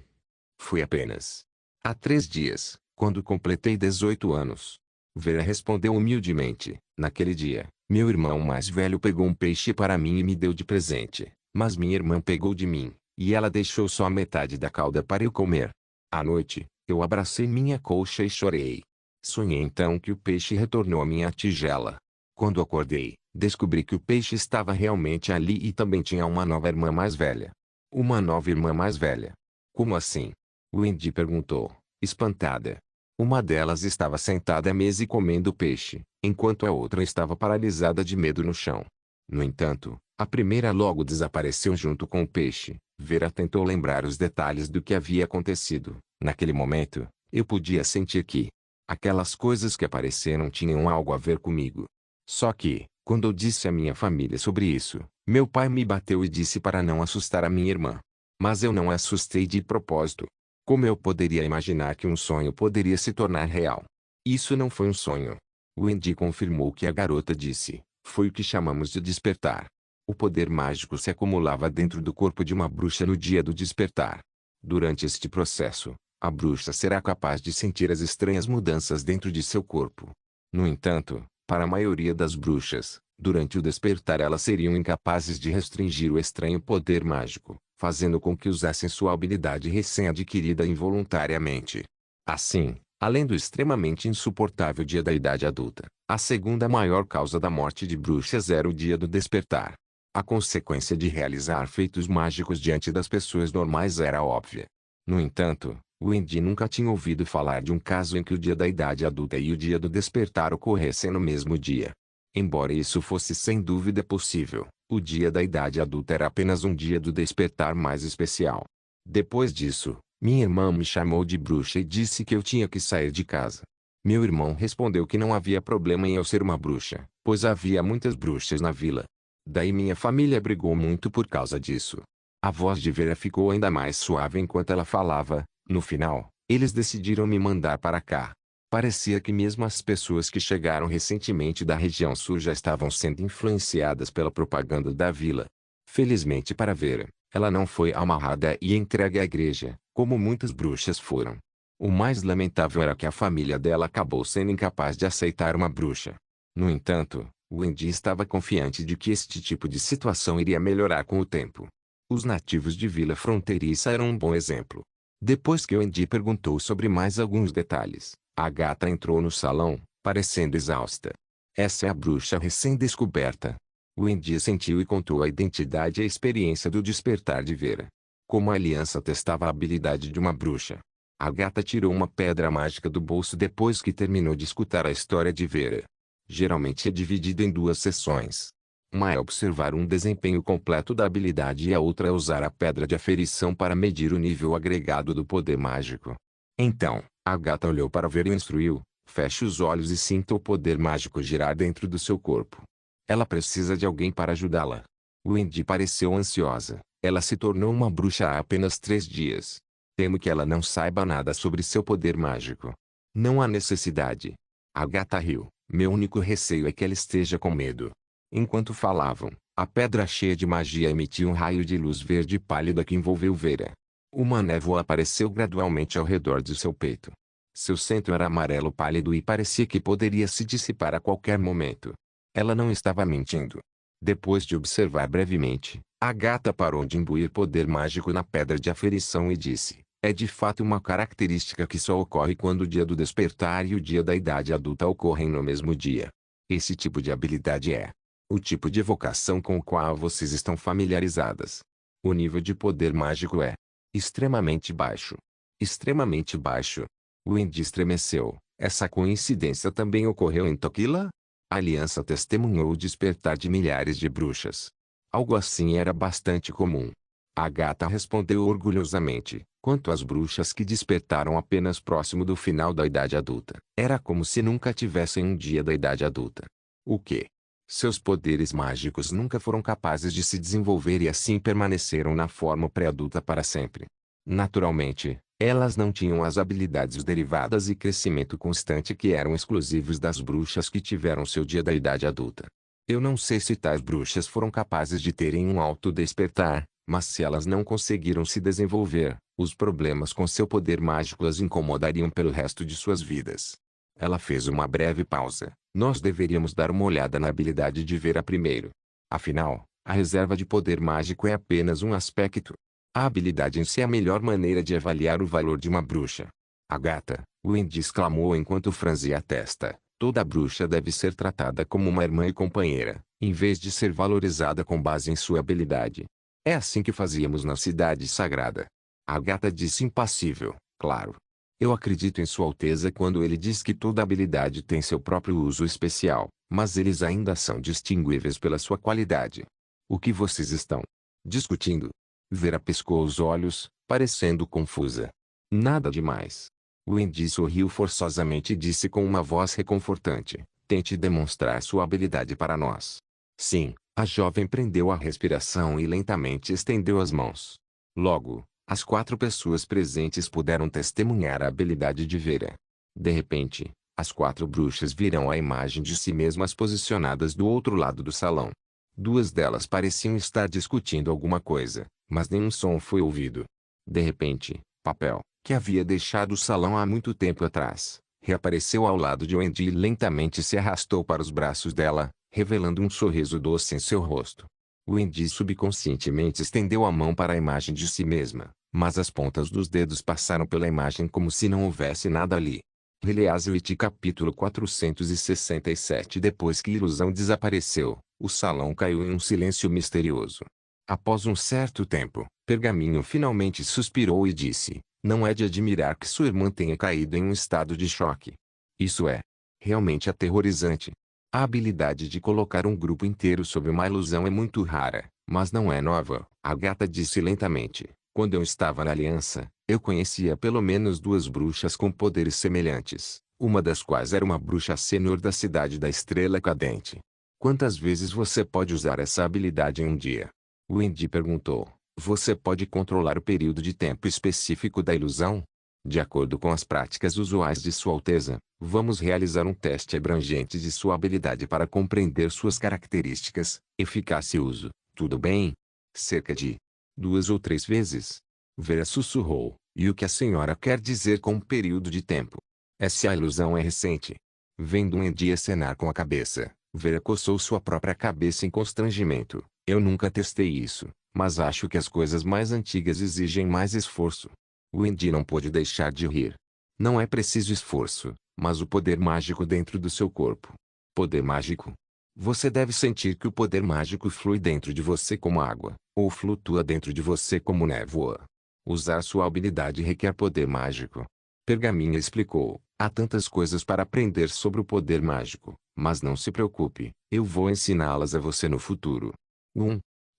Foi apenas há 3 dias, quando completei 18 anos. Vera respondeu humildemente. Naquele dia, meu irmão mais velho pegou um peixe para mim e me deu de presente, mas minha irmã pegou de mim, e ela deixou só a metade da cauda para eu comer. À noite, eu abracei minha colcha e chorei. Sonhei então que o peixe retornou à minha tigela. Quando acordei, descobri que o peixe estava realmente ali e também tinha uma nova irmã mais velha. Uma nova irmã mais velha? Como assim? Wendy perguntou, espantada. Uma delas estava sentada à mesa e comendo peixe, enquanto a outra estava paralisada de medo no chão. No entanto, a primeira logo desapareceu junto com o peixe. Vera tentou lembrar os detalhes do que havia acontecido. Naquele momento, eu podia sentir que aquelas coisas que apareceram tinham algo a ver comigo. Só que, quando eu disse à minha família sobre isso, meu pai me bateu e disse para não assustar a minha irmã. Mas eu não a assustei de propósito. Como eu poderia imaginar que um sonho poderia se tornar real? Isso não foi um sonho. Wendy confirmou o que a garota disse. Foi o que chamamos de despertar. O poder mágico se acumulava dentro do corpo de uma bruxa no dia do despertar. Durante este processo, a bruxa será capaz de sentir as estranhas mudanças dentro de seu corpo. No entanto, para a maioria das bruxas, durante o despertar elas seriam incapazes de restringir o estranho poder mágico, fazendo com que usassem sua habilidade recém-adquirida involuntariamente. Assim, além do extremamente insuportável dia da idade adulta, a segunda maior causa da morte de bruxas era o dia do despertar. A consequência de realizar feitos mágicos diante das pessoas normais era óbvia. No entanto, Wendy nunca tinha ouvido falar de um caso em que o dia da idade adulta e o dia do despertar ocorressem no mesmo dia. Embora isso fosse sem dúvida possível, o dia da idade adulta era apenas um dia do despertar mais especial. Depois disso, minha irmã me chamou de bruxa e disse que eu tinha que sair de casa. Meu irmão respondeu que não havia problema em eu ser uma bruxa, pois havia muitas bruxas na vila. Daí minha família brigou muito por causa disso. A voz de Vera ficou ainda mais suave enquanto ela falava. No final, eles decidiram me mandar para cá. Parecia que mesmo as pessoas que chegaram recentemente da região sul já estavam sendo influenciadas pela propaganda da vila. Felizmente para Vera, ela não foi amarrada e entregue à igreja, como muitas bruxas foram. O mais lamentável era que a família dela acabou sendo incapaz de aceitar uma bruxa. No entanto, Wendy estava confiante de que este tipo de situação iria melhorar com o tempo. Os nativos de Vila Fronteiriça eram um bom exemplo. Depois que Wendy perguntou sobre mais alguns detalhes, a gata entrou no salão, parecendo exausta. Essa é a bruxa recém-descoberta. Wendy sentiu e contou a identidade e a experiência do despertar de Vera. Como a aliança testava a habilidade de uma bruxa. A gata tirou uma pedra mágica do bolso depois que terminou de escutar a história de Vera. Geralmente é dividido em 2 sessões. Uma é observar um desempenho completo da habilidade e a outra é usar a pedra de aferição para medir o nível agregado do poder mágico. Então, a gata olhou para Vera e instruiu: feche os olhos e sinta o poder mágico girar dentro do seu corpo. Ela precisa de alguém para ajudá-la. Wendy pareceu ansiosa. Ela se tornou uma bruxa há apenas 3 dias. Temo que ela não saiba nada sobre seu poder mágico. Não há necessidade. A gata riu. Meu único receio é que ela esteja com medo. Enquanto falavam, a pedra cheia de magia emitiu um raio de luz verde pálida que envolveu Vera. Uma névoa apareceu gradualmente ao redor de seu peito. Seu centro era amarelo pálido e parecia que poderia se dissipar a qualquer momento. Ela não estava mentindo. Depois de observar brevemente, a gata parou de imbuir poder mágico na pedra de aferição e disse: é de fato uma característica que só ocorre quando o dia do despertar e o dia da idade adulta ocorrem no mesmo dia. Esse tipo de habilidade é o tipo de evocação com o qual vocês estão familiarizadas. O nível de poder mágico é extremamente baixo. Extremamente baixo. Wendy estremeceu. Essa coincidência também ocorreu em Toquila? A aliança testemunhou o despertar de milhares de bruxas. Algo assim era bastante comum. A gata respondeu orgulhosamente. Quanto às bruxas que despertaram apenas próximo do final da idade adulta, era como se nunca tivessem um dia da idade adulta. O quê? Seus poderes mágicos nunca foram capazes de se desenvolver e assim permaneceram na forma pré-adulta para sempre. Naturalmente, elas não tinham as habilidades derivadas e crescimento constante que eram exclusivos das bruxas que tiveram seu dia da idade adulta. Eu não sei se tais bruxas foram capazes de terem um auto-despertar, mas se elas não conseguiram se desenvolver, os problemas com seu poder mágico as incomodariam pelo resto de suas vidas. Ela fez uma breve pausa. Nós deveríamos dar uma olhada na habilidade de Vera primeiro. Afinal, a reserva de poder mágico é apenas um aspecto. A habilidade em si é a melhor maneira de avaliar o valor de uma bruxa. Agatha, Wendy exclamou enquanto franzia a testa. Toda bruxa deve ser tratada como uma irmã e companheira, em vez de ser valorizada com base em sua habilidade. É assim que fazíamos na Cidade Sagrada. Agatha disse impassível, claro. Eu acredito em Sua Alteza quando ele diz que toda habilidade tem seu próprio uso especial, mas eles ainda são distinguíveis pela sua qualidade. O que vocês estão discutindo? Vera piscou os olhos, parecendo confusa. Nada demais. Wendy sorriu forçosamente e disse com uma voz reconfortante: tente demonstrar sua habilidade para nós. Sim, a jovem prendeu a respiração e lentamente estendeu as mãos. Logo, as 4 pessoas presentes puderam testemunhar a habilidade de Vera. De repente, as 4 bruxas viram a imagem de si mesmas posicionadas do outro lado do salão. 2 delas pareciam estar discutindo alguma coisa, mas nenhum som foi ouvido. De repente, Papel, que havia deixado o salão há muito tempo atrás, reapareceu ao lado de Wendy e lentamente se arrastou para os braços dela, revelando um sorriso doce em seu rosto. Wendy subconscientemente estendeu a mão para a imagem de si mesma, mas as pontas dos dedos passaram pela imagem como se não houvesse nada ali. Heliaswitch capítulo 467. Depois que a ilusão desapareceu, o salão caiu em um silêncio misterioso. Após um certo tempo, Pergaminho finalmente suspirou e disse: não é de admirar que sua irmã tenha caído em um estado de choque. Isso é realmente aterrorizante. A habilidade de colocar um grupo inteiro sob uma ilusão é muito rara, mas não é nova, Agatha disse lentamente. Quando eu estava na Aliança, eu conhecia pelo menos 2 bruxas com poderes semelhantes, uma das quais era uma bruxa sênior da Cidade da Estrela Cadente. Quantas vezes você pode usar essa habilidade em um dia? Wendy perguntou. Você pode controlar o período de tempo específico da ilusão? De acordo com as práticas usuais de Sua Alteza, vamos realizar um teste abrangente de sua habilidade para compreender suas características, eficácia e uso. Tudo bem? Cerca de 2 ou 3 vezes. Vera sussurrou. E o que a senhora quer dizer com um período de tempo? Essa ilusão é recente. Vendo Wendy acenar com a cabeça, Vera coçou sua própria cabeça em constrangimento. Eu nunca testei isso, mas acho que as coisas mais antigas exigem mais esforço. Wendy não pôde deixar de rir. Não é preciso esforço, mas o poder mágico dentro do seu corpo. Poder mágico? Você deve sentir que o poder mágico flui dentro de você como água, ou flutua dentro de você como névoa. Usar sua habilidade requer poder mágico. Pergaminha explicou. Há tantas coisas para aprender sobre o poder mágico, mas não se preocupe, eu vou ensiná-las a você no futuro.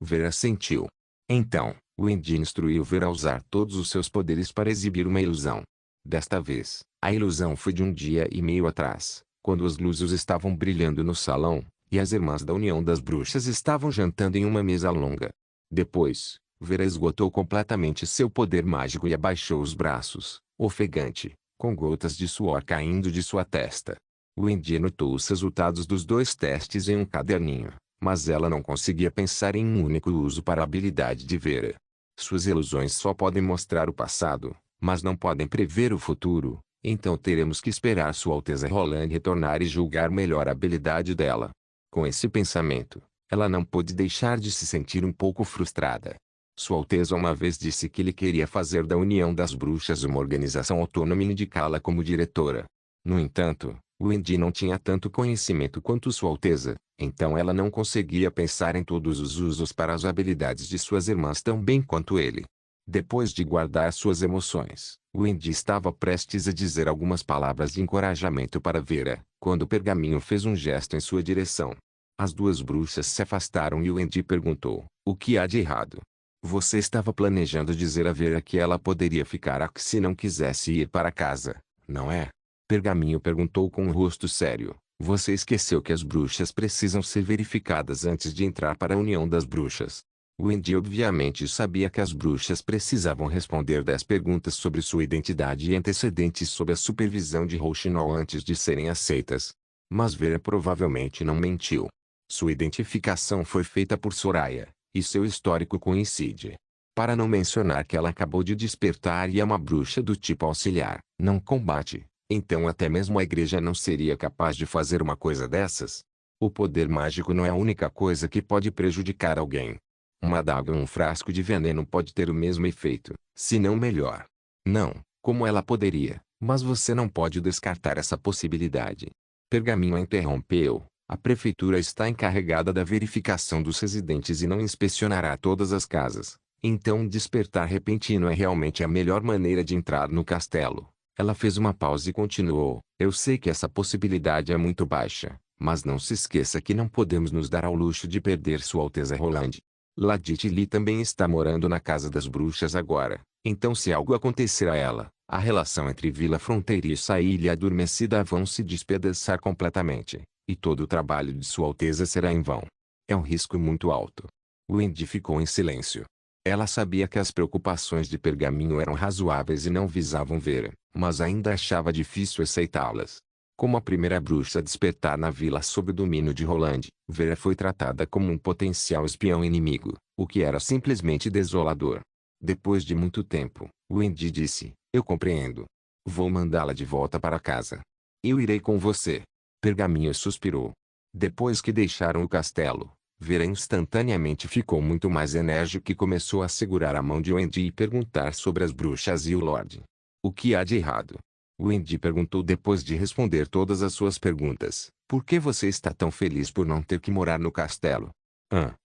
Vera sentiu. Então, Wendy instruiu Vera a usar todos os seus poderes para exibir uma ilusão. Desta vez, a ilusão foi de 1 dia e meio atrás, quando as luzes estavam brilhando no salão, e as irmãs da União das Bruxas estavam jantando em uma mesa longa. Depois, Vera esgotou completamente seu poder mágico e abaixou os braços, ofegante, com gotas de suor caindo de sua testa. Wendy anotou os resultados dos 2 testes em um caderninho, mas ela não conseguia pensar em um único uso para a habilidade de Vera. Suas ilusões só podem mostrar o passado, mas não podem prever o futuro, então teremos que esperar Sua Alteza Roland retornar e julgar melhor a habilidade dela. Com esse pensamento, ela não pôde deixar de se sentir um pouco frustrada. Sua Alteza uma vez disse que ele queria fazer da União das Bruxas uma organização autônoma e indicá-la como diretora. No entanto, Wendy não tinha tanto conhecimento quanto Sua Alteza, então ela não conseguia pensar em todos os usos para as habilidades de suas irmãs tão bem quanto ele. Depois de guardar suas emoções, Wendy estava prestes a dizer algumas palavras de encorajamento para Vera, quando o Pergaminho fez um gesto em sua direção. As 2 bruxas se afastaram e Wendy perguntou: o que há de errado? Você estava planejando dizer a Vera que ela poderia ficar aqui se não quisesse ir para casa, não é? Pergaminho perguntou com um rosto sério. Você esqueceu que as bruxas precisam ser verificadas antes de entrar para a União das Bruxas. Wendy obviamente sabia que as bruxas precisavam responder 10 perguntas sobre sua identidade e antecedentes sob a supervisão de Rouxinol antes de serem aceitas. Mas Vera provavelmente não mentiu. Sua identificação foi feita por Soraya, e seu histórico coincide. Para não mencionar que ela acabou de despertar e é uma bruxa do tipo auxiliar, não combate. Então até mesmo a igreja não seria capaz de fazer uma coisa dessas? O poder mágico não é a única coisa que pode prejudicar alguém. Uma adaga ou um frasco de veneno pode ter o mesmo efeito, se não melhor. Não, como ela poderia, mas você não pode descartar essa possibilidade. Pergaminho a interrompeu. A prefeitura está encarregada da verificação dos residentes e não inspecionará todas as casas. Então um despertar repentino é realmente a melhor maneira de entrar no castelo. Ela fez uma pausa e continuou. Eu sei que essa possibilidade é muito baixa, mas não se esqueça que não podemos nos dar ao luxo de perder Sua Alteza Roland. Ladith Lee também está morando na Casa das Bruxas agora, então se algo acontecer a ela, a relação entre Vila Fronteiriça e Ilha Adormecida vão se despedaçar completamente, e todo o trabalho de Sua Alteza será em vão. É um risco muito alto. Wendy ficou em silêncio. Ela sabia que as preocupações de Pergaminho eram razoáveis e não visavam Vera, mas ainda achava difícil aceitá-las. Como a primeira bruxa a despertar na vila sob o domínio de Roland, Vera foi tratada como um potencial espião inimigo, o que era simplesmente desolador. Depois de muito tempo, Wendy disse, eu compreendo. Vou mandá-la de volta para casa. Eu irei com você. Pergaminho suspirou. Depois que deixaram o castelo, Vera instantaneamente ficou muito mais enérgica e começou a segurar a mão de Wendy e perguntar sobre as bruxas e o Lorde. O que há de errado? Wendy perguntou depois de responder todas as suas perguntas. Por que você está tão feliz por não ter que morar no castelo?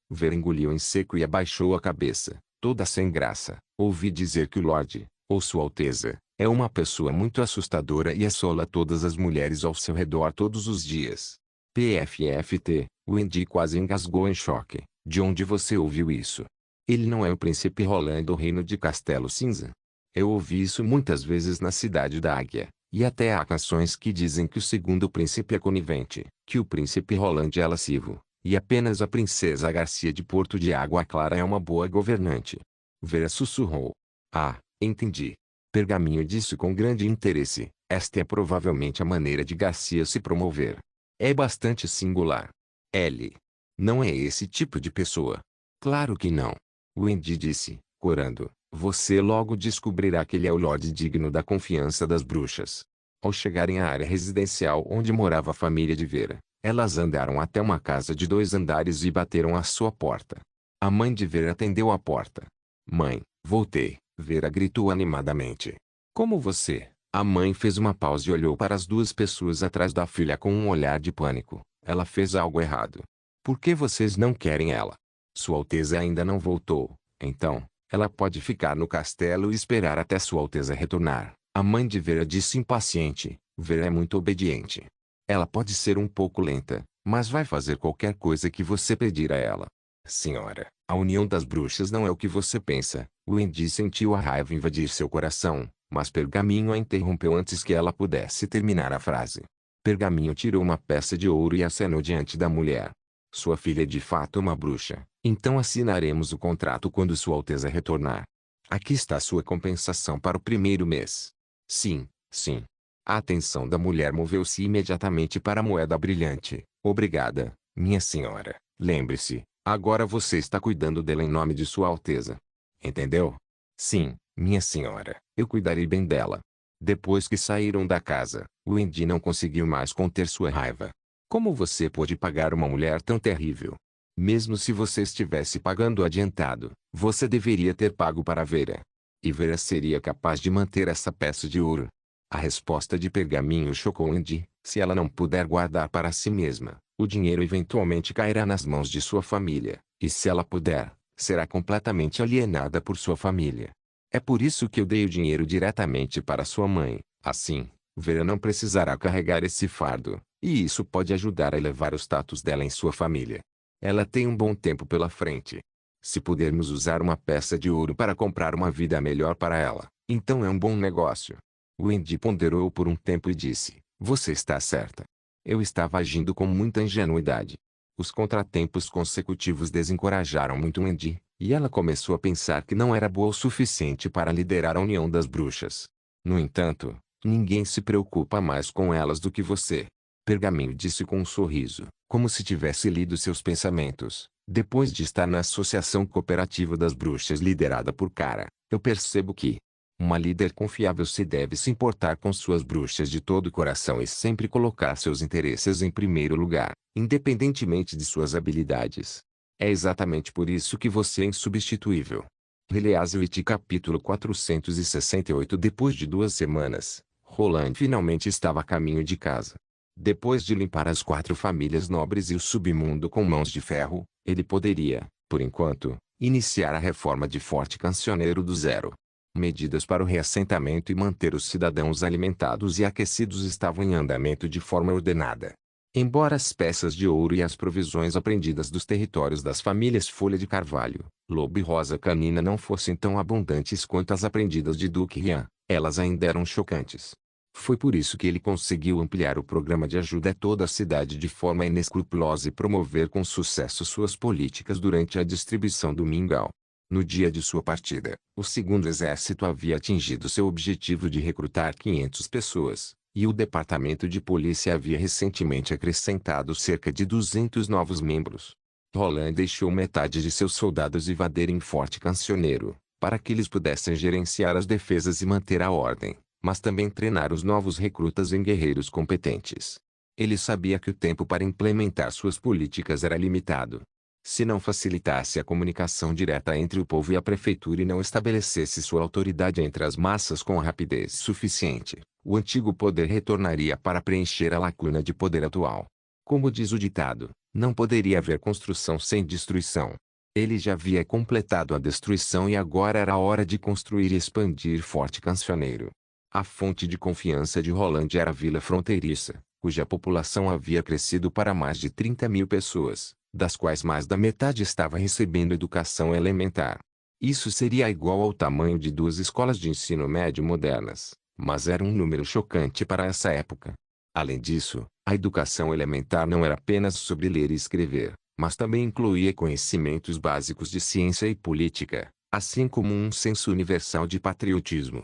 Vera engoliu em seco e abaixou a cabeça, toda sem graça. Ouvi dizer que o Lorde, ou Sua Alteza, é uma pessoa muito assustadora e assola todas as mulheres ao seu redor todos os dias. PFFT, Wendy quase engasgou em choque. De onde você ouviu isso? Ele não é o príncipe Roland do reino de Castelo Cinza? Eu ouvi isso muitas vezes na Cidade da Águia, e até há canções que dizem que o segundo príncipe é conivente, que o príncipe Roland é lascivo, e apenas a princesa Garcia de Porto de Água Clara é uma boa governante. Vera sussurrou. Ah, entendi. Pergaminho disse com grande interesse, esta é provavelmente a maneira de Garcia se promover. É bastante singular. Ele não é esse tipo de pessoa. Claro que não. Wendy disse, corando. Você logo descobrirá que ele é o Lorde digno da confiança das bruxas. Ao chegarem à área residencial onde morava a família de Vera, elas andaram até uma casa de 2 andares e bateram à sua porta. A mãe de Vera atendeu a porta. Mãe, voltei, Vera gritou animadamente. Como você? A mãe fez uma pausa e olhou para as 2 pessoas atrás da filha com um olhar de pânico. Ela fez algo errado. Por que vocês não querem ela? Sua Alteza ainda não voltou, então, ela pode ficar no castelo e esperar até Sua Alteza retornar. A mãe de Vera disse impaciente. Vera é muito obediente. Ela pode ser um pouco lenta, mas vai fazer qualquer coisa que você pedir a ela. Senhora, a união das bruxas não é o que você pensa. Wendy sentiu a raiva invadir seu coração, mas Pergaminho a interrompeu antes que ela pudesse terminar a frase. Pergaminho tirou uma peça de ouro e acenou diante da mulher. Sua filha é de fato uma bruxa, então assinaremos o contrato quando Sua Alteza retornar. Aqui está sua compensação para o primeiro mês. Sim, sim. A atenção da mulher moveu-se imediatamente para a moeda brilhante. Obrigada, minha senhora. Lembre-se, agora você está cuidando dela em nome de Sua Alteza. Entendeu? Sim, minha senhora, eu cuidarei bem dela. Depois que saíram da casa, Wendy não conseguiu mais conter sua raiva. Como você pôde pagar uma mulher tão terrível? Mesmo se você estivesse pagando adiantado, você deveria ter pago para Vera. E Vera seria capaz de manter essa peça de ouro. A resposta de Pergaminho chocou Wendy. Se ela não puder guardar para si mesma, o dinheiro eventualmente cairá nas mãos de sua família. E se ela puder, será completamente alienada por sua família. É por isso que eu dei o dinheiro diretamente para sua mãe. Assim, Vera não precisará carregar esse fardo, e isso pode ajudar a elevar o status dela em sua família. Ela tem um bom tempo pela frente. Se pudermos usar uma peça de ouro para comprar uma vida melhor para ela, então é um bom negócio. Wendy ponderou por um tempo e disse, você está certa. Eu estava agindo com muita ingenuidade. Os contratempos consecutivos desencorajaram muito Wendy, e ela começou a pensar que não era boa o suficiente para liderar a União das Bruxas. No entanto, ninguém se preocupa mais com elas do que você. Pergaminho disse com um sorriso, como se tivesse lido seus pensamentos. Depois de estar na Associação Cooperativa das Bruxas liderada por Kara, eu percebo que uma líder confiável deve se importar com suas bruxas de todo o coração e sempre colocar seus interesses em primeiro lugar, independentemente de suas habilidades. É exatamente por isso que você é insubstituível. Riley Azuit capítulo 468. Depois de 2 semanas, Roland finalmente estava a caminho de casa. Depois de limpar as 4 famílias nobres e o submundo com mãos de ferro, ele poderia, por enquanto, iniciar a reforma de Forte Cancioneiro do zero. Medidas para o reassentamento e manter os cidadãos alimentados e aquecidos estavam em andamento de forma ordenada. Embora as peças de ouro e as provisões apreendidas dos territórios das famílias Folha de Carvalho, Lobo e Rosa Canina não fossem tão abundantes quanto as apreendidas de Duque Rian, elas ainda eram chocantes. Foi por isso que ele conseguiu ampliar o programa de ajuda a toda a cidade de forma inescrupulosa e promover com sucesso suas políticas durante a distribuição do mingau. No dia de sua partida, o segundo exército havia atingido seu objetivo de recrutar 500 pessoas, e o departamento de polícia havia recentemente acrescentado cerca de 200 novos membros. Roland deixou metade de seus soldados invadirem Forte Cancioneiro, para que eles pudessem gerenciar as defesas e manter a ordem, mas também treinar os novos recrutas em guerreiros competentes. Ele sabia que o tempo para implementar suas políticas era limitado. Se não facilitasse a comunicação direta entre o povo e a prefeitura e não estabelecesse sua autoridade entre as massas com rapidez suficiente, o antigo poder retornaria para preencher a lacuna de poder atual. Como diz o ditado, não poderia haver construção sem destruição. Ele já havia completado a destruição e agora era a hora de construir e expandir Forte Cancioneiro. A fonte de confiança de Roland era a vila fronteiriça, cuja população havia crescido para mais de 30.000 pessoas, das quais mais da metade estava recebendo educação elementar. Isso seria igual ao tamanho de 2 escolas de ensino médio modernas, mas era um número chocante para essa época. Além disso, a educação elementar não era apenas sobre ler e escrever, mas também incluía conhecimentos básicos de ciência e política, assim como um senso universal de patriotismo.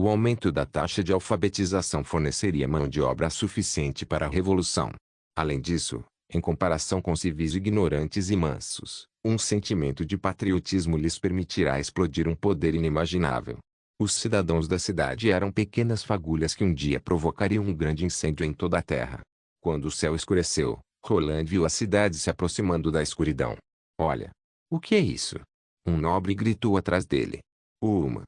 O aumento da taxa de alfabetização forneceria mão de obra suficiente para a revolução. Além disso, em comparação com civis ignorantes e mansos, um sentimento de patriotismo lhes permitirá explodir um poder inimaginável. Os cidadãos da cidade eram pequenas fagulhas que um dia provocariam um grande incêndio em toda a terra. Quando o céu escureceu, Roland viu a cidade se aproximando da escuridão. Olha! O que é isso? Um nobre gritou atrás dele. Uma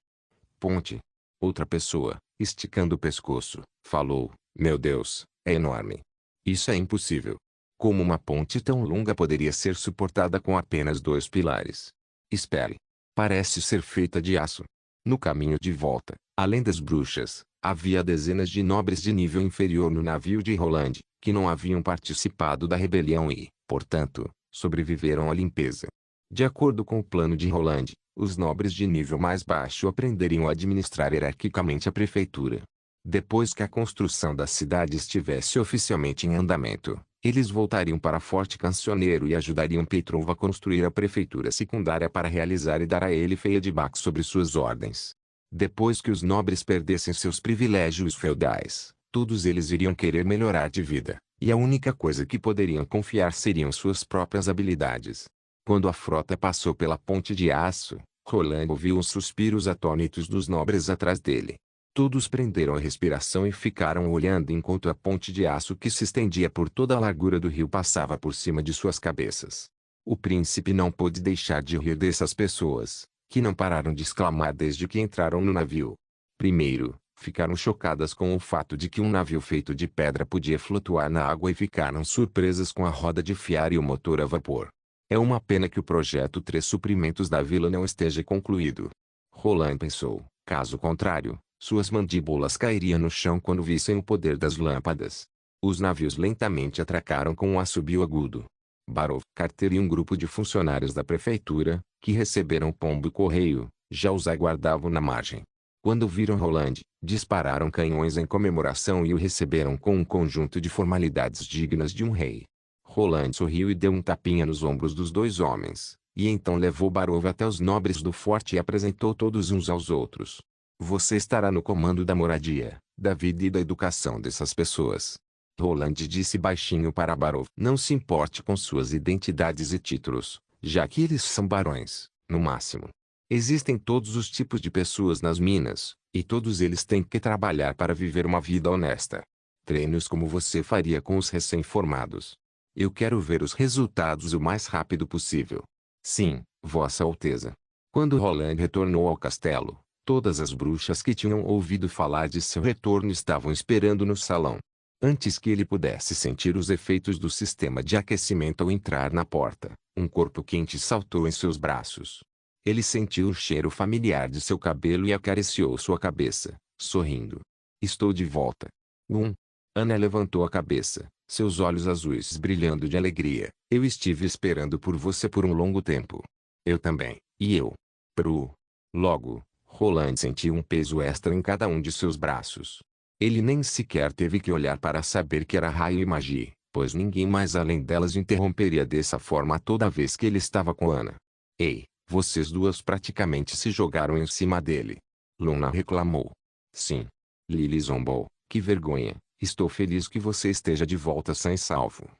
ponte. Outra pessoa, esticando o pescoço, falou, meu Deus, é enorme. Isso é impossível. Como uma ponte tão longa poderia ser suportada com apenas 2 pilares? Espere. Parece ser feita de aço. No caminho de volta, além das bruxas, havia dezenas de nobres de nível inferior no navio de Roland, que não haviam participado da rebelião e, portanto, sobreviveram à limpeza. De acordo com o plano de Roland, os nobres de nível mais baixo aprenderiam a administrar hierarquicamente a prefeitura. Depois que a construção da cidade estivesse oficialmente em andamento, eles voltariam para Forte Cancioneiro e ajudariam Petrov a construir a prefeitura secundária para realizar e dar a ele feedback sobre suas ordens. Depois que os nobres perdessem seus privilégios feudais, todos eles iriam querer melhorar de vida, e a única coisa que poderiam confiar seriam suas próprias habilidades. Quando a frota passou pela ponte de aço, Roland ouviu os suspiros atônitos dos nobres atrás dele. Todos prenderam a respiração e ficaram olhando enquanto a ponte de aço que se estendia por toda a largura do rio passava por cima de suas cabeças. O príncipe não pôde deixar de rir dessas pessoas, que não pararam de exclamar desde que entraram no navio. Primeiro, ficaram chocadas com o fato de que um navio feito de pedra podia flutuar na água e ficaram surpresas com a roda de fiar e o motor a vapor. É uma pena que o projeto 3 suprimentos da vila não esteja concluído. Roland pensou, caso contrário, suas mandíbulas cairiam no chão quando vissem o poder das lâmpadas. Os navios lentamente atracaram com um assobio agudo. Barov, Carter e um grupo de funcionários da prefeitura, que receberam o pombo-correio, já os aguardavam na margem. Quando viram Roland, dispararam canhões em comemoração e o receberam com um conjunto de formalidades dignas de um rei. Roland sorriu e deu um tapinha nos ombros dos 2 homens, e então levou Barov até os nobres do forte e apresentou todos uns aos outros. Você estará no comando da moradia, da vida e da educação dessas pessoas. Roland disse baixinho para Barov. Não se importe com suas identidades e títulos, já que eles são barões, no máximo. Existem todos os tipos de pessoas nas minas, e todos eles têm que trabalhar para viver uma vida honesta. Treine-os como você faria com os recém-formados. Eu quero ver os resultados o mais rápido possível. Sim, Vossa Alteza. Quando Roland retornou ao castelo, todas as bruxas que tinham ouvido falar de seu retorno estavam esperando no salão. Antes que ele pudesse sentir os efeitos do sistema de aquecimento ao entrar na porta, um corpo quente saltou em seus braços. Ele sentiu o cheiro familiar de seu cabelo e acariciou sua cabeça, sorrindo. Estou de volta. Ana levantou a cabeça, seus olhos azuis brilhando de alegria. Eu estive esperando por você por um longo tempo. Eu também, e eu. Logo, Roland sentiu um peso extra em cada um de seus braços. Ele nem sequer teve que olhar para saber que era raio e magia, pois ninguém mais além delas interromperia dessa forma toda vez que ele estava com Ana. Ei, vocês duas praticamente se jogaram em cima dele. Luna reclamou. Sim. Lily zombou. Que vergonha, estou feliz que você esteja de volta sã e salvo.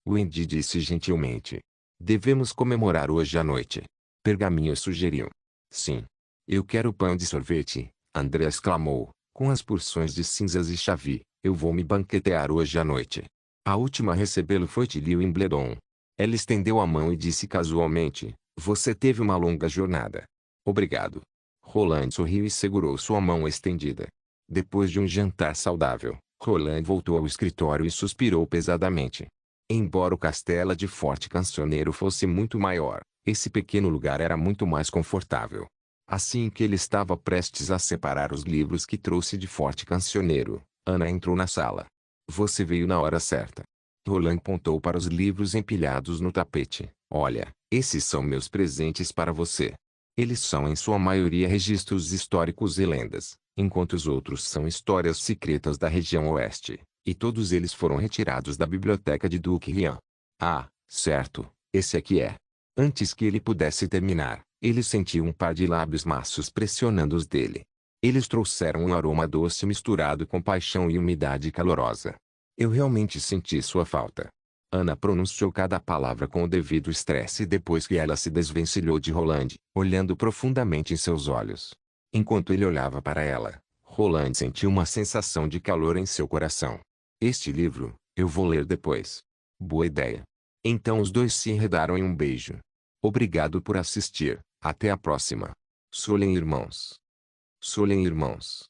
Wendy disse gentilmente. Devemos comemorar hoje à noite. Pergaminho sugeriu. Sim. Eu quero pão de sorvete, André exclamou. Com as porções de cinzas e chavi, eu vou me banquetear hoje à noite. A última a recebê-lo foi Tilly Wimbledon. Ela estendeu a mão e disse casualmente, você teve uma longa jornada. Obrigado. Roland sorriu e segurou sua mão estendida. Depois de um jantar saudável, Roland voltou ao escritório e suspirou pesadamente. Embora o castelo de Forte Cancioneiro fosse muito maior, esse pequeno lugar era muito mais confortável. Assim que ele estava prestes a separar os livros que trouxe de Forte Cancioneiro, Ana entrou na sala. Você veio na hora certa. Roland apontou para os livros empilhados no tapete. Olha, esses são meus presentes para você. Eles são em sua maioria registros históricos e lendas, enquanto os outros são histórias secretas da região oeste, e todos eles foram retirados da biblioteca de Duke Rian. Ah, certo, esse aqui é. Antes que ele pudesse terminar, ele sentiu um par de lábios macios pressionando os dele. Eles trouxeram um aroma doce misturado com paixão e umidade calorosa. Eu realmente senti sua falta. Ana pronunciou cada palavra com o devido estresse depois que ela se desvencilhou de Roland, olhando profundamente em seus olhos. Enquanto ele olhava para ela, Roland sentiu uma sensação de calor em seu coração. Este livro, eu vou ler depois. Boa ideia. Então os dois se enredaram em um beijo. Obrigado por assistir. Até a próxima. Solen irmãos. Solen irmãos.